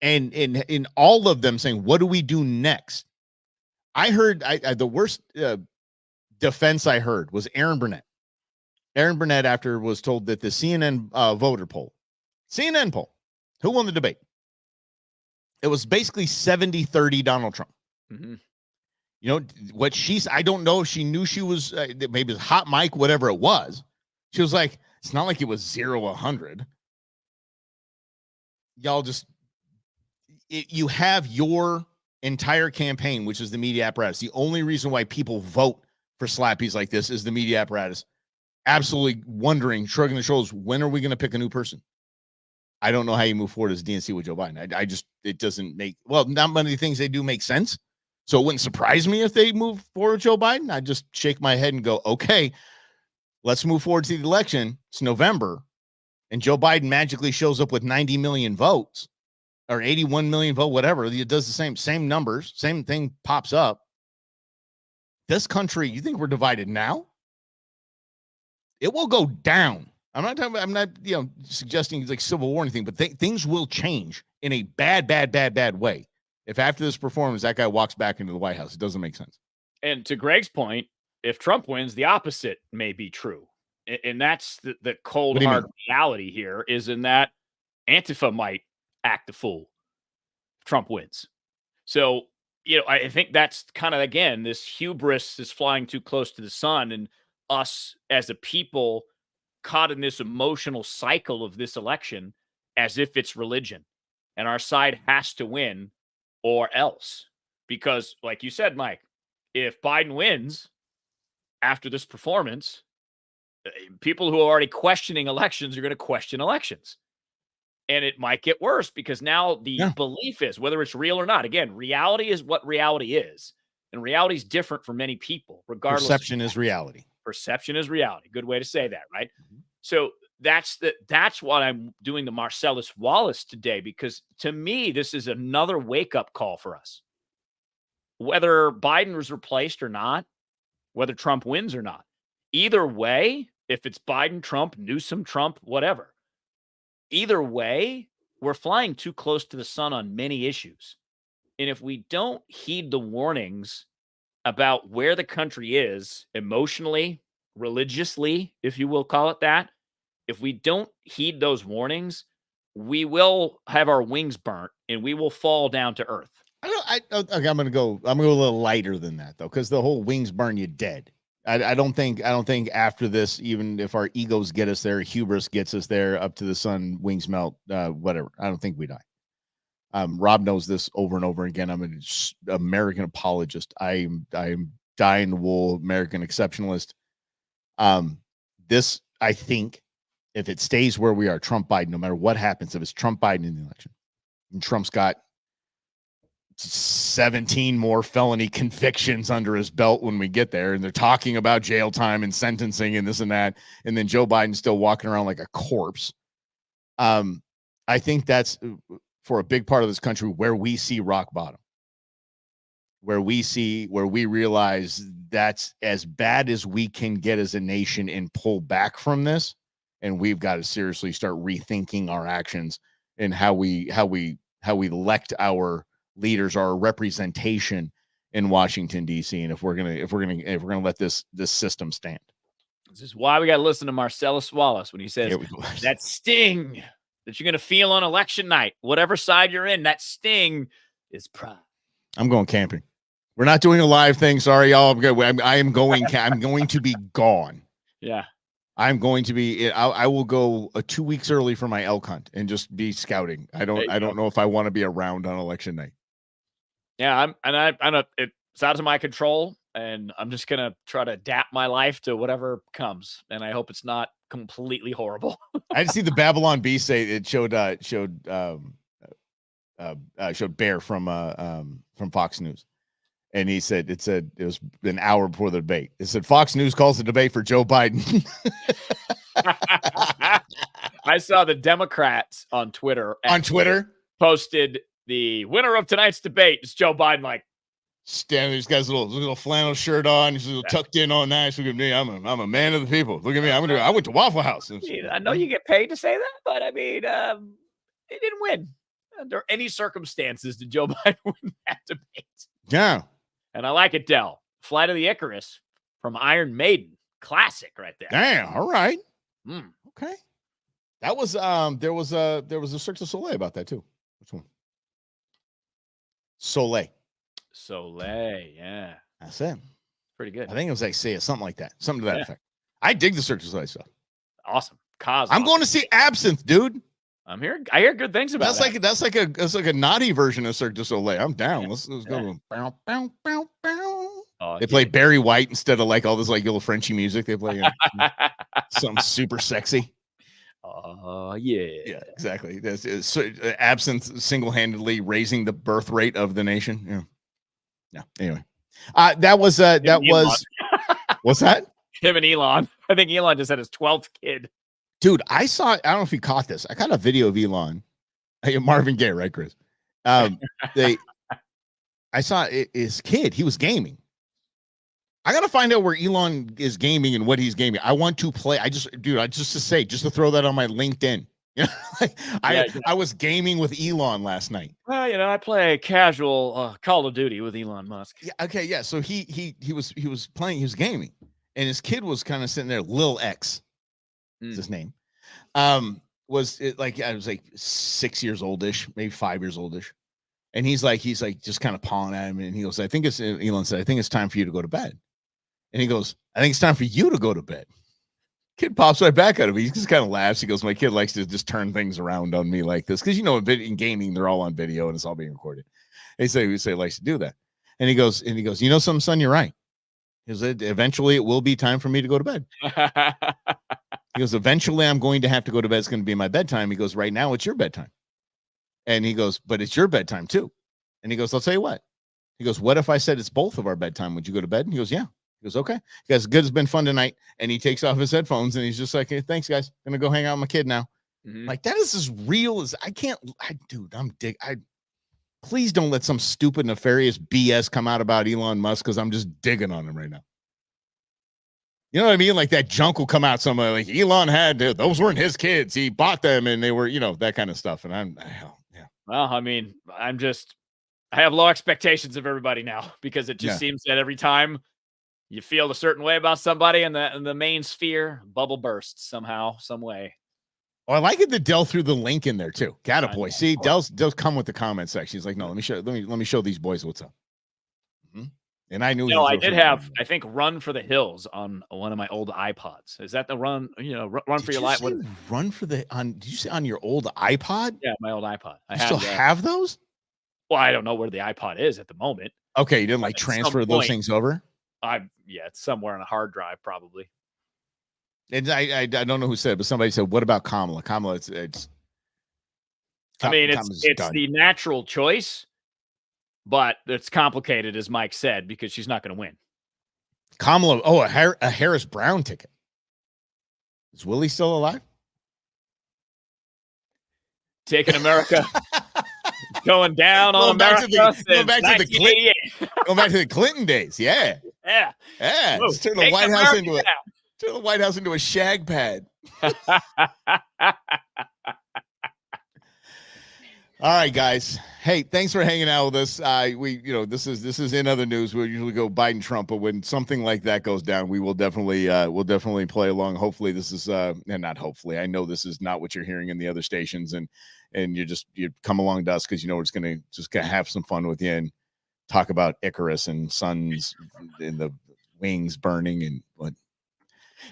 And in all of them saying, what do we do next? I heard the worst defense I heard was Aaron Burnett. Aaron Burnett, after was told that the CNN voter poll, who won the debate? It was basically 70-30 Donald Trump. Mm-hmm. You know, what I don't know if she knew she was, maybe it was hot mic, whatever it was. She was like, it's not like it was 0-100. Y'all just, you have your entire campaign, which is the media apparatus. The only reason why people vote for slappies like this is the media apparatus. Absolutely wondering, shrugging their shoulders, when are we going to pick a new person? I don't know how you move forward as DNC with Joe Biden. It doesn't make, not many things they do make sense. So it wouldn't surprise me if they move forward with Joe Biden. I just shake my head and go, okay, let's move forward to the election. It's November. And Joe Biden magically shows up with 90 million votes. Or 81 million vote, whatever. It does the same numbers, same thing pops up. This country, you think we're divided now? It will go down. I'm not suggesting like civil war or anything, but things will change in a bad way. If after this performance, that guy walks back into the White House, it doesn't make sense. And to Greg's point, if Trump wins, the opposite may be true. And that's the cold, hard reality here is in that Antifa might act a fool if Trump wins. So, I think that's kind of, again, this hubris is flying too close to the sun, and us as a people caught in this emotional cycle of this election as if it's religion and our side has to win or else. Because like you said, Mike, if Biden wins after this performance, people who are already questioning elections are going to question elections. And it might get worse because now the belief is, whether it's real or not, again, reality is what reality is. And reality is different for many people, regardless. Perception is reality. Perception is reality. Good way to say that, right? Mm-hmm. So that's what I'm doing the Marcellus Wallace today, because to me, this is another wake-up call for us. Whether Biden was replaced or not, whether Trump wins or not, either way, if it's Biden, Trump, Newsom, Trump, whatever, either way, we're flying too close to the sun on many issues. And if we don't heed the warnings about where the country is emotionally, religiously, if you will call it that, if we don't heed those warnings, we will have our wings burnt and we will fall down to earth. I'm going to go a little lighter than that, though, because the whole wings burn you dead. I don't think after this, even if our egos get us there, hubris gets us there, up to the sun, wings melt, whatever. I don't think we die. Rob knows this over and over again. I'm an American apologist. I'm dying the wool American exceptionalist. This, I think, if it stays where we are, Trump Biden, no matter what happens, if it's Trump Biden in the election, and Trump's got 17 more felony convictions under his belt when we get there, and they're talking about jail time and sentencing and this and that, and then Joe Biden's still walking around like a corpse. I think that's, for a big part of this country, where we see rock bottom, where we realize that's as bad as we can get as a nation and pull back from this. And we've got to seriously start rethinking our actions and how we elect our leaders, our representation in Washington, D.C. And if we're gonna let this system stand. This is why we got to listen to Marcellus Wallace when he says that sting that you're going to feel on election night, whatever side you're in, that sting is pride. I'm going camping. We're not doing a live thing. Sorry, y'all. I'm going to be gone. Yeah. I'm going to be, I will go 2 weeks early for my elk hunt and just be scouting. I don't know if I want to be around on election night. Yeah. It's out of my control, and I'm just going to try to adapt my life to whatever comes. And I hope it's not completely horrible. I did see the Babylon Bee say it showed showed Bear from Fox News, and he said it was an hour before the debate. It said Fox News calls the debate for Joe Biden. I saw the Democrats on Twitter. Posted the winner of tonight's debate is Joe Biden. Like, standing, this guy's little flannel shirt on. He's a little tucked in all nice. Look at me. I'm a man of the people. Look at me. I went to Waffle House. I know you get paid to say that, but I mean, he didn't win. Under any circumstances did Joe Biden win that debate. Yeah. And I like it, Del. Flight of the Icarus from Iron Maiden. Classic right there. Damn. All right. Okay. That was there was a Cirque du Soleil about that too. Which one? Soleil, yeah. That's it. Pretty good. I think it was like something like that. Something to that effect. I dig the Cirque du Soleil stuff. Awesome. I'm going to see Absinthe, dude. I hear good things about that. That's like a naughty version of Cirque du Soleil. I'm down. Let's go. Bow, bow, bow, bow. They play Barry White instead of like all this like little Frenchy music. They play something super sexy. Oh yeah, exactly. Absinthe single-handedly raising the birth rate of the nation. Yeah. Anyway, that was what's that? Him and Elon. I think Elon just had his 12th kid. Dude, I don't know if you caught this. I got a video of Elon. Marvin Gaye, right, Chris? I saw his kid. He was gaming. I got to find out where Elon is gaming and what he's gaming. I want to play. Just to throw that on my LinkedIn. You know, I was gaming with Elon last night. Well, I play casual Call of Duty with Elon Musk. Yeah. Okay. Yeah. So he was playing. He was gaming, and his kid was kind of sitting there. Lil X is his name. Was it like I was like 6 years oldish, maybe 5 years oldish, and he's like just kind of pawing at him, and he goes, Elon said, I think it's time for you to go to bed. And he goes, I think it's time for you to go to bed. Kid pops right back at him. He just kind of laughs. He goes, my kid likes to just turn things around on me like this. Because, in gaming, they're all on video and it's all being recorded. He likes to do that. And he goes, something, son, you're right. He goes, eventually it will be time for me to go to bed. He goes, eventually I'm going to have to go to bed. It's going to be my bedtime. He goes, right now it's your bedtime. And he goes, but it's your bedtime too. And he goes, I'll tell you what. He goes, what if I said it's both of our bedtime? Would you go to bed? And he goes, yeah. He goes, okay. He goes, good. It's been fun tonight. And he takes off his headphones and he's just like, hey, thanks, guys. Gonna go hang out with my kid now. Like, that is as real as please don't let some stupid, nefarious BS come out about Elon Musk because I'm just digging on him right now. You know what I mean? Like that junk will come out somewhere like Elon those weren't his kids. He bought them and they were, that kind of stuff. And Well, I mean, I have low expectations of everybody now because it just seems that every time you feel a certain way about somebody in the main sphere, bubble bursts somehow, some way. Oh, I like it that Dell threw the link in there too. Boy. See, Dell's come with the comment section. He's like, no, let me show these boys what's up. And I knew. No, I did have, I think, Run for the Hills on one of my old iPods. Is that the Run? Run for Your Life. Run for the Did you say on your old iPod? Yeah, my old iPod. You still have those? Well, I don't know where the iPod is at the moment. Okay, you didn't transfer those things over? It's somewhere on a hard drive, probably. And I don't know who said it, but somebody said, what about Kamala? Kamala, it's it's the natural choice, but it's complicated, as Mike said, because she's not going to win. Kamala, a Harris Brown ticket. Is Willie still alive? Taking America. Going down on America. Going back to the Clinton days. Yeah. Yeah. Let's turn the White House into a shag pad. All right, guys. Hey, thanks for hanging out with us. This is in other news. We'll usually go Biden, Trump, but when something like that goes down, we will definitely play along. Hopefully, this is and not hopefully. I know this is not what you're hearing in the other stations, and you come along to us because we're just gonna have some fun with you and talk about Icarus and suns and the wings burning and what.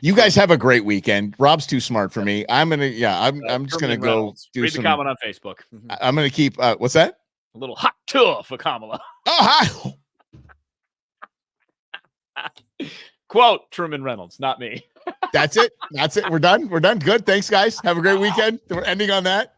You guys have a great weekend. Rob's too smart for me. I'm just gonna go read the comment on Facebook. I'm gonna keep. What's that? A little hot tour for Kamala. Oh, hi. Quote Truman Reynolds, not me. That's it. We're done. Good. Thanks, guys. Have a great weekend. We're ending on that.